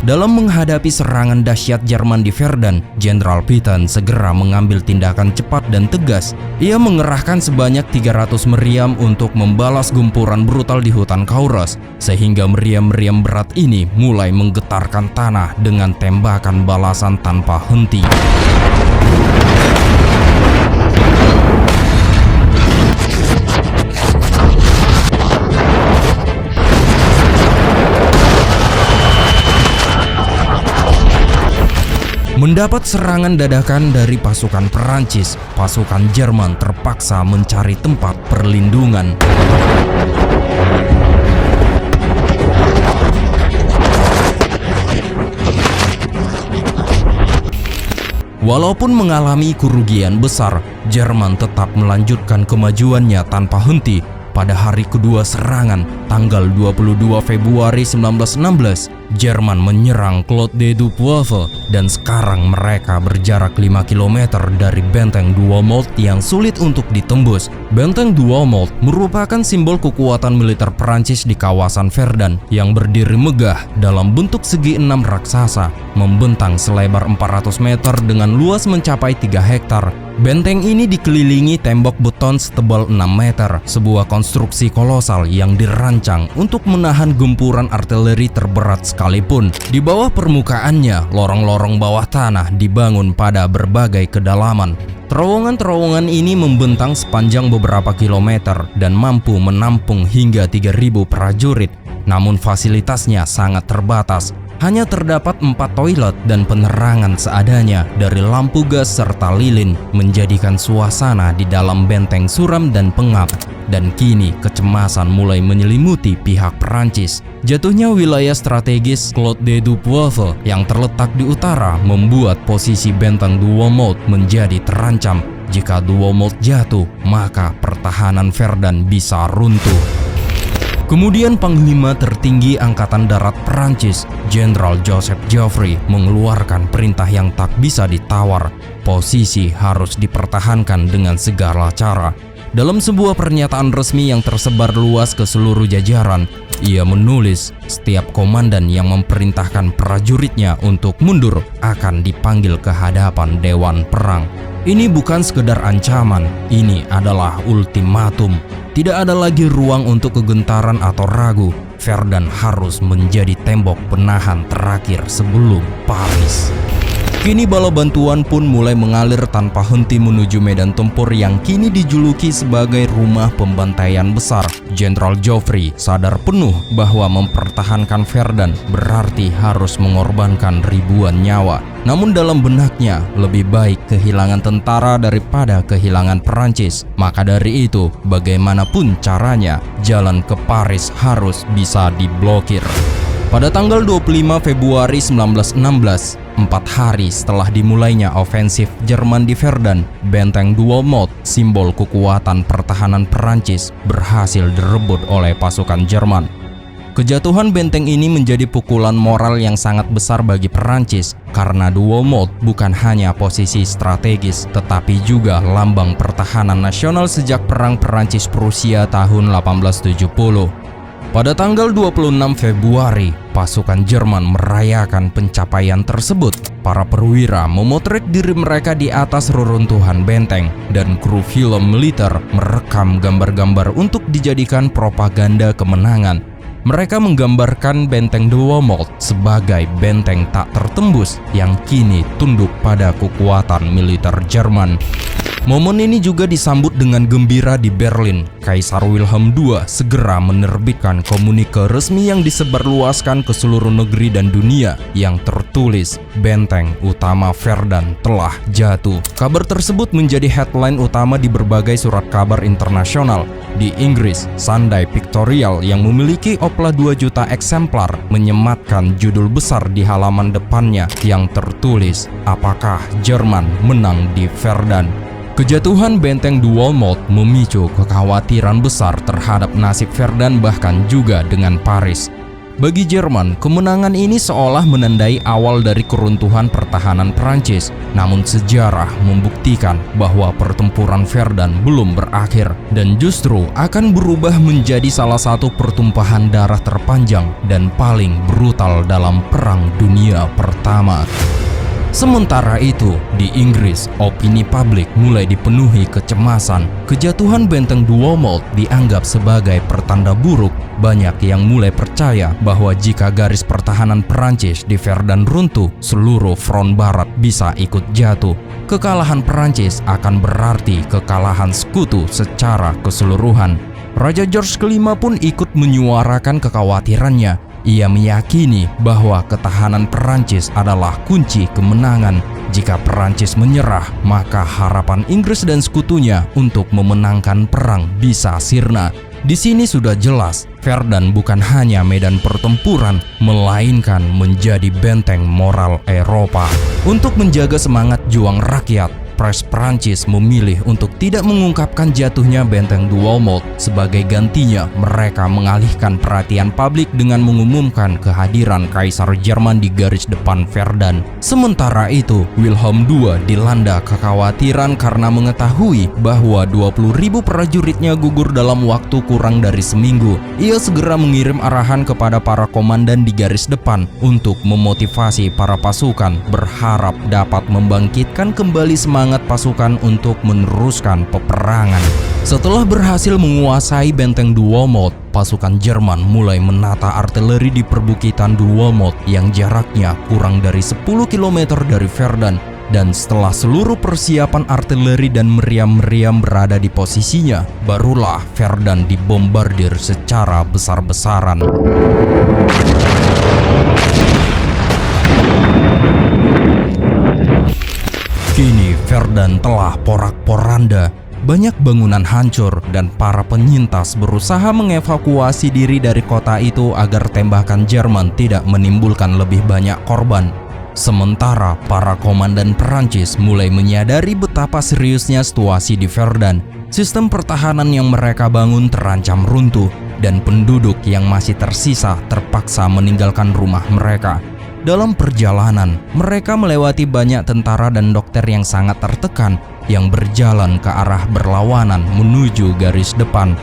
Dalam menghadapi serangan dahsyat Jerman di Verdun, Jenderal Pétain segera mengambil tindakan cepat dan tegas. Ia mengerahkan sebanyak 300 meriam untuk membalas gempuran brutal di hutan Cauros, sehingga meriam-meriam berat ini mulai menggetarkan tanah dengan tembakan balasan tanpa henti. Mendapat serangan dadakan dari pasukan Perancis, pasukan Jerman terpaksa mencari tempat perlindungan. Walaupun mengalami kerugian besar, Jerman tetap melanjutkan kemajuannya tanpa henti. Pada hari kedua serangan, tanggal 22 Februari 1916, Jerman menyerang Clos de Dupoivre dan sekarang mereka berjarak 5 km dari benteng Douaumont yang sulit untuk ditembus. Benteng Douaumont merupakan simbol kekuatan militer Perancis di kawasan Verdun yang berdiri megah dalam bentuk segi 6 raksasa, membentang selebar 400 meter dengan luas mencapai 3 hektar. Benteng ini dikelilingi tembok beton setebal 6 meter, sebuah konstruksi kolosal yang dirancang untuk menahan gempuran artileri terberat sekalipun. Di bawah permukaannya, lorong-lorong bawah tanah dibangun pada berbagai kedalaman. Terowongan-terowongan ini membentang sepanjang beberapa kilometer dan mampu menampung hingga 3.000 prajurit. namun fasilitasnya sangat terbatas. Hanya terdapat 4 toilet dan penerangan seadanya dari lampu gas serta lilin, menjadikan suasana di dalam benteng suram dan pengap. Dan kini kecemasan mulai menyelimuti pihak Perancis. Jatuhnya wilayah strategis Clos de Dupoivre yang terletak di utara membuat posisi benteng Douaumont menjadi terancam. Jika Douaumont jatuh, maka pertahanan Verdun bisa runtuh. Kemudian Panglima tertinggi Angkatan Darat Perancis, Jenderal Joseph Joffre, mengeluarkan perintah yang tak bisa ditawar. Posisi harus dipertahankan dengan segala cara. Dalam sebuah pernyataan resmi yang tersebar luas ke seluruh jajaran, ia menulis setiap komandan yang memerintahkan prajuritnya untuk mundur akan dipanggil ke hadapan Dewan Perang. Ini bukan sekedar ancaman, ini adalah ultimatum. Tidak ada lagi ruang untuk kegentaran atau ragu. Verdun harus menjadi tembok penahan terakhir sebelum Paris. Kini bala bantuan pun mulai mengalir tanpa henti menuju medan tempur yang kini dijuluki sebagai rumah pembantaian besar. Jenderal Joffre sadar penuh bahwa mempertahankan Verdun berarti harus mengorbankan ribuan nyawa. Namun dalam benaknya, lebih baik kehilangan tentara daripada kehilangan Perancis. Maka dari itu, bagaimanapun caranya, jalan ke Paris harus bisa diblokir. Pada tanggal 25 Februari 1916, 4 hari setelah dimulainya ofensif Jerman di Verdun, benteng Douaumont, simbol kekuatan pertahanan Perancis, berhasil direbut oleh pasukan Jerman. Kejatuhan benteng ini menjadi pukulan moral yang sangat besar bagi Perancis, karena Douaumont bukan hanya posisi strategis, tetapi juga lambang pertahanan nasional sejak Perang Perancis-Prusia tahun 1870. Pada tanggal 26 Februari, pasukan Jerman merayakan pencapaian tersebut. Para perwira memotret diri mereka di atas reruntuhan benteng, dan kru film militer merekam gambar-gambar untuk dijadikan propaganda kemenangan. Mereka menggambarkan benteng Douaumont sebagai benteng tak tertembus yang kini tunduk pada kekuatan militer Jerman. Momen ini juga disambut dengan gembira di Berlin. Kaisar Wilhelm II segera menerbitkan komunike resmi yang disebarluaskan ke seluruh negeri dan dunia yang tertulis benteng utama Verdun telah jatuh. Kabar tersebut menjadi headline utama di berbagai surat kabar internasional. Di Inggris, Sunday Pictorial yang memiliki opla 2 juta eksemplar menyematkan judul besar di halaman depannya yang tertulis, "Apakah Jerman menang di Verdun?" Kejatuhan benteng Douaumont memicu kekhawatiran besar terhadap nasib Verdun bahkan juga dengan Paris. Bagi Jerman, kemenangan ini seolah menandai awal dari keruntuhan pertahanan Prancis. Namun sejarah membuktikan bahwa pertempuran Verdun belum berakhir dan justru akan berubah menjadi salah satu pertumpahan darah terpanjang dan paling brutal dalam Perang Dunia Pertama. Sementara itu, di Inggris, opini publik mulai dipenuhi kecemasan. Kejatuhan benteng Douaumont dianggap sebagai pertanda buruk. Banyak yang mulai percaya bahwa jika garis pertahanan Perancis di Verdun runtuh, seluruh front barat bisa ikut jatuh. Kekalahan Perancis akan berarti kekalahan sekutu secara keseluruhan. Raja George kelima pun ikut menyuarakan kekhawatirannya. Ia meyakini bahwa ketahanan Perancis adalah kunci kemenangan. Jika Perancis menyerah, maka harapan Inggris dan sekutunya untuk memenangkan perang bisa sirna. Di sini sudah jelas, Verdun bukan hanya medan pertempuran, melainkan menjadi benteng moral Eropa. Untuk menjaga semangat juang rakyat, pres Perancis memilih untuk tidak mengungkapkan jatuhnya benteng Douaumont. Sebagai gantinya, mereka mengalihkan perhatian publik dengan mengumumkan kehadiran Kaisar Jerman di garis depan Verdun. Sementara itu, Wilhelm II dilanda kekhawatiran karena mengetahui bahwa 20.000 prajuritnya gugur dalam waktu kurang dari seminggu. Ia segera mengirim arahan kepada para komandan di garis depan untuk memotivasi para pasukan, berharap dapat membangkitkan kembali semangat pasukan untuk meneruskan peperangan. Setelah berhasil menguasai benteng Douaumont, pasukan Jerman mulai menata artileri di perbukitan Douaumont yang jaraknya kurang dari 10 km dari Verdun. Dan setelah seluruh persiapan artileri dan meriam-meriam berada di posisinya, barulah Verdun dibombardir secara besar-besaran. Kini Verdun telah porak-poranda. Banyak bangunan hancur dan para penyintas berusaha mengevakuasi diri dari kota itu agar tembakan Jerman tidak menimbulkan lebih banyak korban. Sementara para komandan Perancis mulai menyadari betapa seriusnya situasi di Verdun. Sistem pertahanan yang mereka bangun terancam runtuh dan penduduk yang masih tersisa terpaksa meninggalkan rumah mereka. Dalam perjalanan, mereka melewati banyak tentara dan dokter yang sangat tertekan yang berjalan ke arah berlawanan menuju garis depan.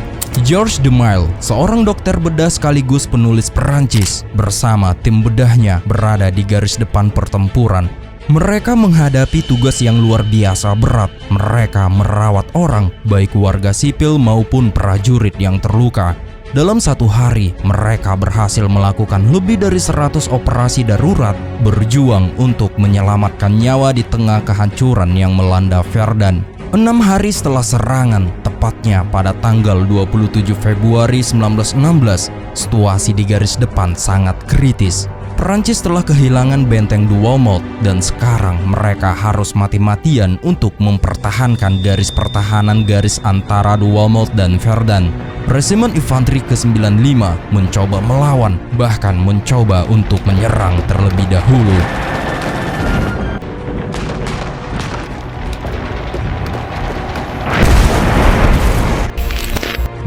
Georges de Mille, seorang dokter bedah sekaligus penulis Perancis, bersama tim bedahnya berada di garis depan pertempuran. Mereka menghadapi tugas yang luar biasa berat. Mereka merawat orang, baik warga sipil maupun prajurit yang terluka. Dalam satu hari, mereka berhasil melakukan lebih dari 100 operasi darurat, berjuang untuk menyelamatkan nyawa di tengah kehancuran yang melanda Verdun. 6 hari setelah serangan, tepatnya pada tanggal 27 Februari 1916, situasi di garis depan sangat kritis. Perancis telah kehilangan benteng Douaumont dan sekarang mereka harus mati-matian untuk mempertahankan garis pertahanan garis antara Douaumont dan Verdun. Resimen Infanteri ke-95 mencoba melawan, bahkan mencoba untuk menyerang terlebih dahulu.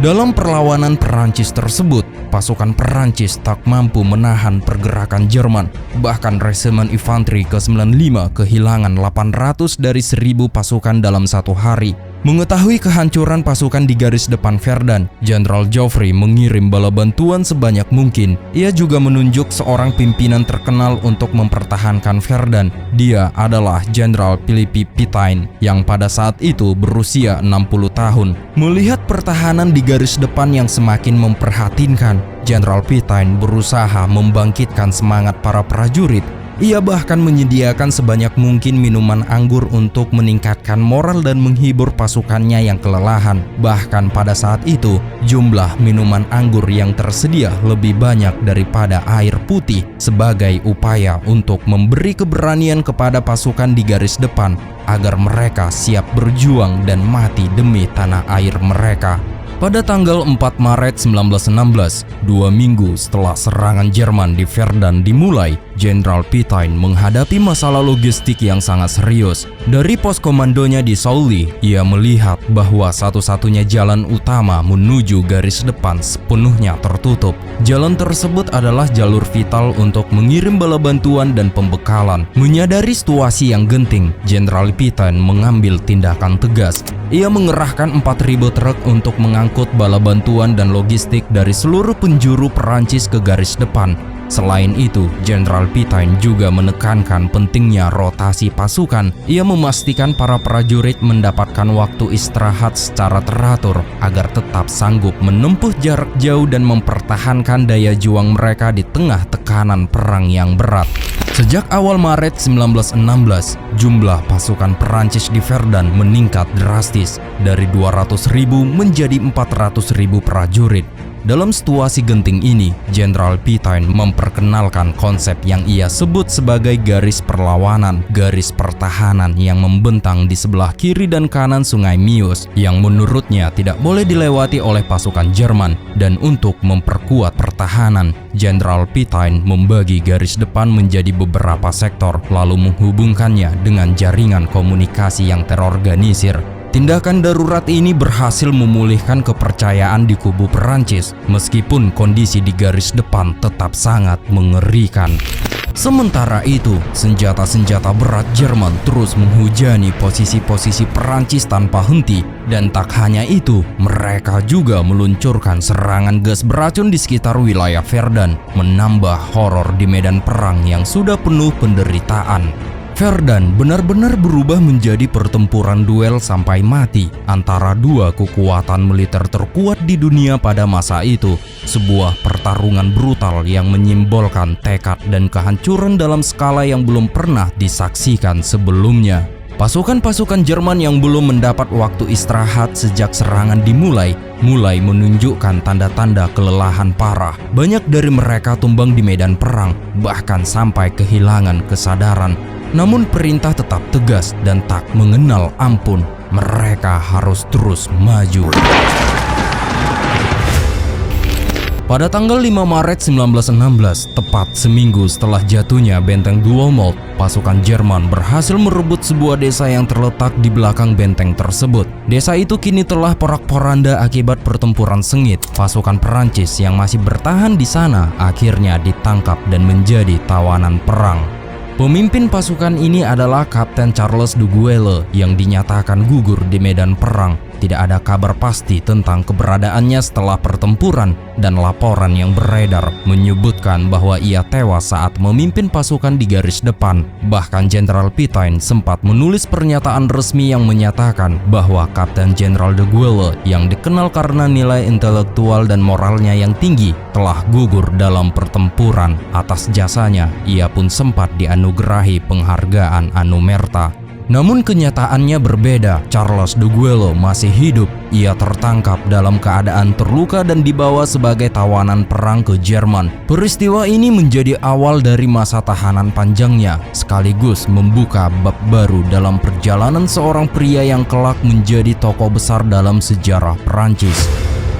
Dalam perlawanan Perancis tersebut, pasukan Perancis tak mampu menahan pergerakan Jerman. Bahkan Resimen Infanteri ke-95 kehilangan 800 dari 1000 pasukan dalam satu hari. Mengetahui kehancuran pasukan di garis depan Verdun, Jenderal Joffre mengirim bala bantuan sebanyak mungkin. Ia juga menunjuk seorang pimpinan terkenal untuk mempertahankan Verdun. Dia adalah Jenderal Philippe Pétain yang pada saat itu berusia 60 tahun. Melihat pertahanan di garis depan yang semakin memprihatinkan, Jenderal Pétain berusaha membangkitkan semangat para prajurit. Ia bahkan menyediakan sebanyak mungkin minuman anggur untuk meningkatkan moral dan menghibur pasukannya yang kelelahan. Bahkan pada saat itu, jumlah minuman anggur yang tersedia lebih banyak daripada air putih sebagai upaya untuk memberi keberanian kepada pasukan di garis depan agar mereka siap berjuang dan mati demi tanah air mereka. Pada tanggal 4 Maret 1916, 2 minggu setelah serangan Jerman di Verdun dimulai, Jenderal Pétain menghadapi masalah logistik yang sangat serius. Dari pos komandonya di Sauly, ia melihat bahwa satu-satunya jalan utama menuju garis depan sepenuhnya tertutup. Jalan tersebut adalah jalur vital untuk mengirim bala bantuan dan pembekalan. Menyadari situasi yang genting, Jenderal Pétain mengambil tindakan tegas. Ia mengerahkan 4.000 truk untuk mengangkut bala bantuan dan logistik dari seluruh penjuru Perancis ke garis depan. Selain itu, Jenderal Pétain juga menekankan pentingnya rotasi pasukan. Ia memastikan para prajurit mendapatkan waktu istirahat secara teratur agar tetap sanggup menempuh jarak jauh dan mempertahankan daya juang mereka di tengah tekanan perang yang berat. Sejak awal Maret 1916, jumlah pasukan Perancis di Verdun meningkat drastis dari 200.000 menjadi 400.000 prajurit. Dalam situasi genting ini, Jenderal Pétain memperkenalkan konsep yang ia sebut sebagai garis perlawanan, garis pertahanan yang membentang di sebelah kiri dan kanan Sungai Meuse, yang menurutnya tidak boleh dilewati oleh pasukan Jerman. Dan untuk memperkuat pertahanan, Jenderal Pétain membagi garis depan menjadi beberapa sektor, lalu menghubungkannya dengan jaringan komunikasi yang terorganisir. Tindakan darurat ini berhasil memulihkan kepercayaan di kubu Perancis, meskipun kondisi di garis depan tetap sangat mengerikan. Sementara itu, senjata-senjata berat Jerman terus menghujani posisi-posisi Perancis tanpa henti. Dan tak hanya itu, mereka juga meluncurkan serangan gas beracun di sekitar wilayah Verdun, menambah horor di medan perang yang sudah penuh penderitaan. Verdun benar-benar berubah menjadi pertempuran duel sampai mati antara dua kekuatan militer terkuat di dunia pada masa itu. Sebuah pertarungan brutal yang menyimbolkan tekad dan kehancuran dalam skala yang belum pernah disaksikan sebelumnya. Pasukan-pasukan Jerman yang belum mendapat waktu istirahat sejak serangan dimulai mulai menunjukkan tanda-tanda kelelahan parah. Banyak dari mereka tumbang di medan perang, bahkan sampai kehilangan kesadaran. Namun perintah tetap tegas dan tak mengenal ampun. Mereka harus terus maju. Pada tanggal 5 Maret 1916, tepat seminggu setelah jatuhnya benteng Duomolt, pasukan Jerman berhasil merebut sebuah desa yang terletak di belakang benteng tersebut. Desa itu kini telah porak-poranda akibat pertempuran sengit. Pasukan Perancis yang masih bertahan di sana akhirnya ditangkap dan menjadi tawanan perang. Pemimpin pasukan ini adalah Kapten Charles de Gaulle yang dinyatakan gugur di medan perang. Tidak ada kabar pasti tentang keberadaannya setelah pertempuran, dan laporan yang beredar menyebutkan bahwa ia tewas saat memimpin pasukan di garis depan. Bahkan Jenderal Pétain sempat menulis pernyataan resmi yang menyatakan bahwa Kapten Jenderal de Gaulle yang dikenal karena nilai intelektual dan moralnya yang tinggi telah gugur dalam pertempuran. Atas jasanya, ia pun sempat dianugerahi penghargaan Anumerta. Namun kenyataannya berbeda. Charles de Gaulle masih hidup. Ia tertangkap dalam keadaan terluka dan dibawa sebagai tawanan perang ke Jerman. Peristiwa ini menjadi awal dari masa tahanan panjangnya, sekaligus membuka bab baru dalam perjalanan seorang pria yang kelak menjadi tokoh besar dalam sejarah Perancis.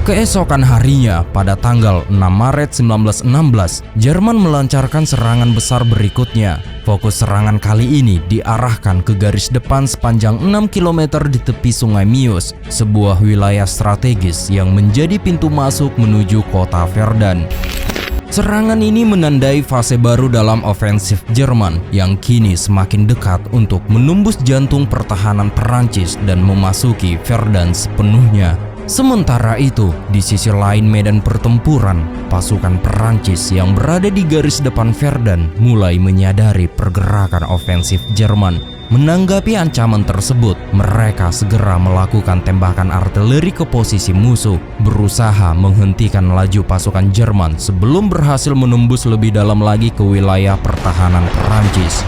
Keesokan harinya, pada tanggal 6 Maret 1916, Jerman melancarkan serangan besar berikutnya. Fokus serangan kali ini diarahkan ke garis depan sepanjang 6 km di tepi Sungai Meuse, sebuah wilayah strategis yang menjadi pintu masuk menuju kota Verdun. Serangan ini menandai fase baru dalam ofensif Jerman yang kini semakin dekat untuk menembus jantung pertahanan Perancis dan memasuki Verdun sepenuhnya. Sementara itu, di sisi lain medan pertempuran, pasukan Perancis yang berada di garis depan Verdun mulai menyadari pergerakan ofensif Jerman. Menanggapi ancaman tersebut, mereka segera melakukan tembakan artileri ke posisi musuh, berusaha menghentikan laju pasukan Jerman sebelum berhasil menembus lebih dalam lagi ke wilayah pertahanan Perancis.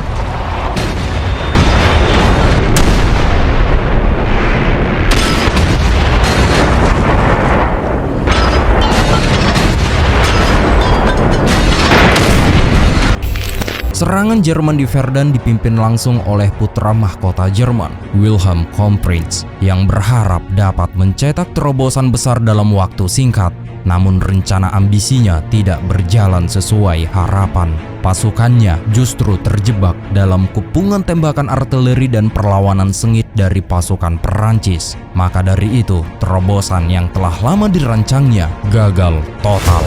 Serangan Jerman di Verdun dipimpin langsung oleh putra mahkota Jerman, Wilhelm Kronprinz, yang berharap dapat mencetak terobosan besar dalam waktu singkat. Namun rencana ambisinya tidak berjalan sesuai harapan. Pasukannya justru terjebak dalam kepungan tembakan artileri dan perlawanan sengit dari pasukan Perancis. Maka dari itu, terobosan yang telah lama dirancangnya gagal total.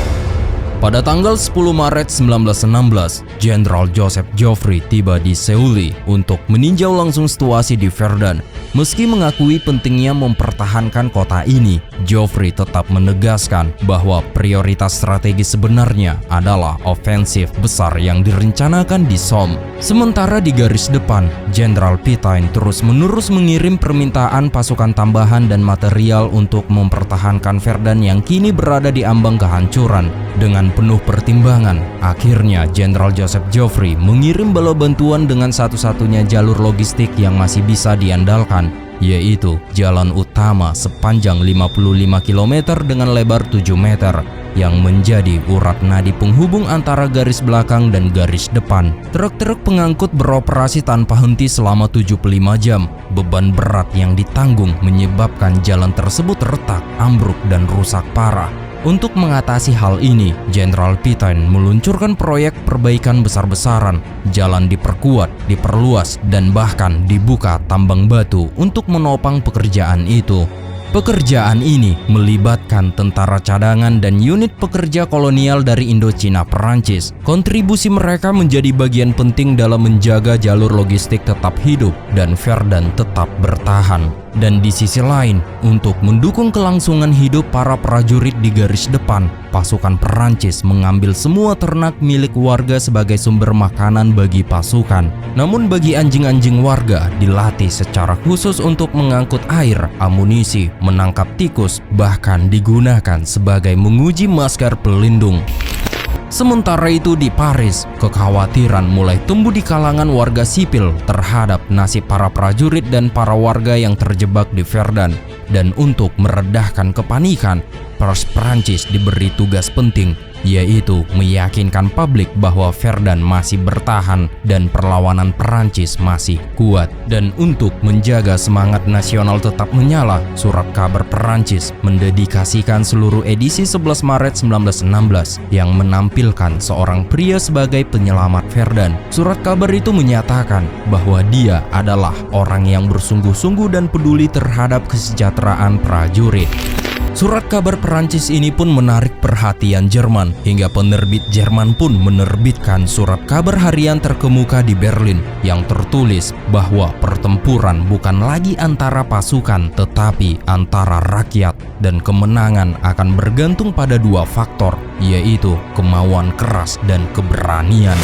Pada tanggal 10 Maret 1916, Jenderal Joseph Joffre tiba di Seuli untuk meninjau langsung situasi di Verdun. Meski mengakui pentingnya mempertahankan kota ini, Joffre tetap menegaskan bahwa prioritas strategis sebenarnya adalah ofensif besar yang direncanakan di Somme. Sementara di garis depan, Jenderal Pétain terus-menerus mengirim permintaan pasukan tambahan dan material untuk mempertahankan Verdun yang kini berada di ambang kehancuran. Dengan penuh pertimbangan, akhirnya Jenderal Joseph Joffre mengirim bala bantuan dengan satu-satunya jalur logistik yang masih bisa diandalkan, yaitu jalan utama sepanjang 55 km dengan lebar 7 meter yang menjadi urat nadi penghubung antara garis belakang dan garis depan. Truk-truk pengangkut beroperasi tanpa henti selama 75 jam. Beban berat yang ditanggung menyebabkan jalan tersebut retak, ambruk, dan rusak parah. Untuk mengatasi hal ini, Jenderal Pétain meluncurkan proyek perbaikan besar-besaran. Jalan diperkuat, diperluas, dan bahkan dibuka tambang batu untuk menopang pekerjaan itu. Pekerjaan ini melibatkan tentara cadangan dan unit pekerja kolonial dari Indochina Perancis. Kontribusi mereka menjadi bagian penting dalam menjaga jalur logistik tetap hidup dan Verdun tetap bertahan. Dan di sisi lain, untuk mendukung kelangsungan hidup para prajurit di garis depan, pasukan Perancis mengambil semua ternak milik warga sebagai sumber makanan bagi pasukan. Namun bagi anjing-anjing warga dilatih secara khusus untuk mengangkut air, amunisi, menangkap tikus, bahkan digunakan sebagai menguji masker pelindung. Sementara itu di Paris, kekhawatiran mulai tumbuh di kalangan warga sipil terhadap nasib para prajurit dan para warga yang terjebak di Verdun. Dan untuk meredahkan kepanikan, pers Prancis diberi tugas penting, yaitu meyakinkan publik bahwa Verdun masih bertahan dan perlawanan Perancis masih kuat. Dan untuk menjaga semangat nasional tetap menyala, surat kabar Perancis mendedikasikan seluruh edisi 11 Maret 1916 yang menampilkan seorang pria sebagai penyelamat Verdun. Surat kabar itu menyatakan bahwa dia adalah orang yang bersungguh-sungguh dan peduli terhadap kesejahteraan prajurit. Surat kabar Perancis ini pun menarik perhatian Jerman, hingga penerbit Jerman pun menerbitkan surat kabar harian terkemuka di Berlin yang tertulis bahwa pertempuran bukan lagi antara pasukan tetapi antara rakyat, dan kemenangan akan bergantung pada dua faktor, yaitu kemauan keras dan keberanian.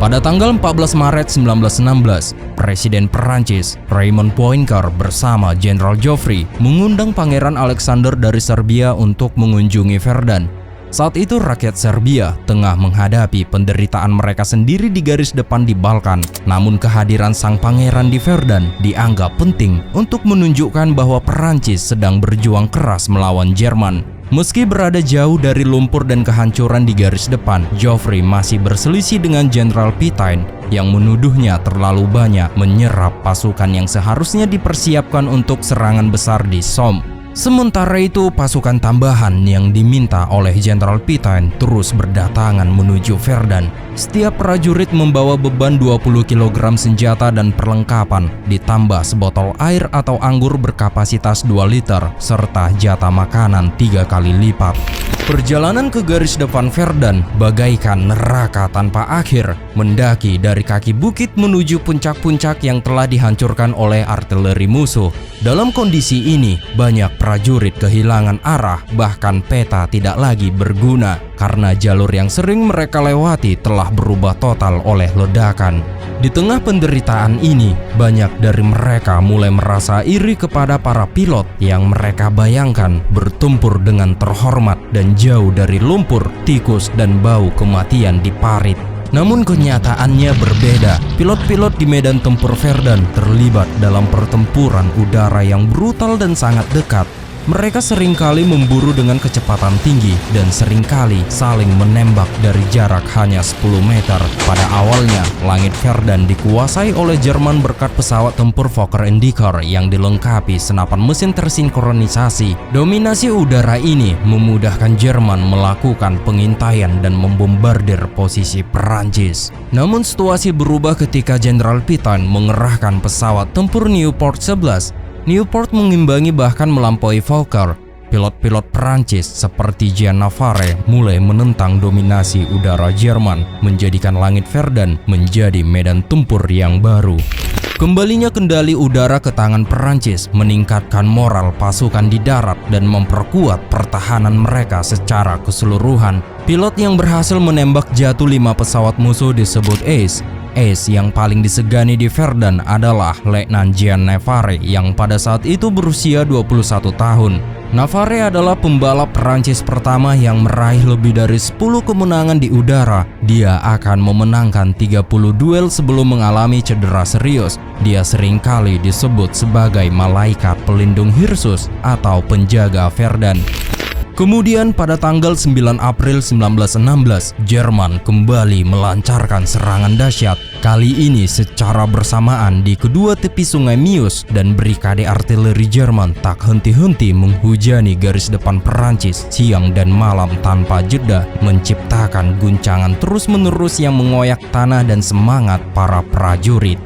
Pada tanggal 14 Maret 1916, Presiden Perancis Raymond Poincaré bersama Jenderal Joffre mengundang Pangeran Alexander dari Serbia untuk mengunjungi Verdun. Saat itu rakyat Serbia tengah menghadapi penderitaan mereka sendiri di garis depan di Balkan. Namun kehadiran sang pangeran di Verdun dianggap penting untuk menunjukkan bahwa Perancis sedang berjuang keras melawan Jerman. Meski berada jauh dari lumpur dan kehancuran di garis depan, Joffre masih berselisih dengan Jenderal Pétain yang menuduhnya terlalu banyak menyerap pasukan yang seharusnya dipersiapkan untuk serangan besar di Somme. Sementara itu, pasukan tambahan yang diminta oleh Jenderal Pétain terus berdatangan menuju Verdun. Setiap prajurit membawa beban 20 kg senjata dan perlengkapan, ditambah sebotol air atau anggur berkapasitas 2 liter, serta jatah makanan 3 kali lipat. Perjalanan ke garis depan Verdun bagaikan neraka tanpa akhir, mendaki dari kaki bukit menuju puncak-puncak yang telah dihancurkan oleh artileri musuh. Dalam kondisi ini, banyak prajurit kehilangan arah, bahkan peta tidak lagi berguna karena jalur yang sering mereka lewati telah berubah total oleh ledakan. Di tengah penderitaan ini, banyak dari mereka mulai merasa iri kepada para pilot yang mereka bayangkan bertempur dengan terhormat dan jauh dari lumpur, tikus, dan bau kematian di parit. Namun kenyataannya berbeda. Pilot-pilot di medan tempur Verdun terlibat dalam pertempuran udara yang brutal dan sangat dekat. Mereka seringkali memburu dengan kecepatan tinggi dan seringkali saling menembak dari jarak hanya 10 meter. Pada awalnya, langit Verdun dikuasai oleh Jerman berkat pesawat tempur Fokker Endicott yang dilengkapi senapan mesin tersinkronisasi. Dominasi udara ini memudahkan Jerman melakukan pengintaian dan membombardir posisi Perancis. Namun situasi berubah ketika Jenderal Pétain mengerahkan pesawat tempur Nieuport 11. Nieuport mengimbangi bahkan melampaui Fokker. Pilot-pilot Perancis seperti Jean Navarre mulai menentang dominasi udara Jerman, menjadikan langit Verdun menjadi medan tempur yang baru. Kembalinya kendali udara ke tangan Perancis meningkatkan moral pasukan di darat dan memperkuat pertahanan mereka secara keseluruhan. Pilot yang berhasil menembak jatuh 5 pesawat musuh disebut ace. Ace yang paling disegani di Verdun adalah Letnan Jean Navarre yang pada saat itu berusia 21 tahun. Navarre adalah pembalap Perancis pertama yang meraih lebih dari 10 kemenangan di udara. Dia akan memenangkan 30 duel sebelum mengalami cedera serius. Dia seringkali disebut sebagai malaikat pelindung Hirsus atau penjaga Verdun. Kemudian pada tanggal 9 April 1916, Jerman kembali melancarkan serangan dahsyat. Kali ini secara bersamaan di kedua tepi sungai Meuse, dan brigade artileri Jerman tak henti-henti menghujani garis depan Perancis siang dan malam tanpa jeda, menciptakan guncangan terus-menerus yang mengoyak tanah dan semangat para prajurit.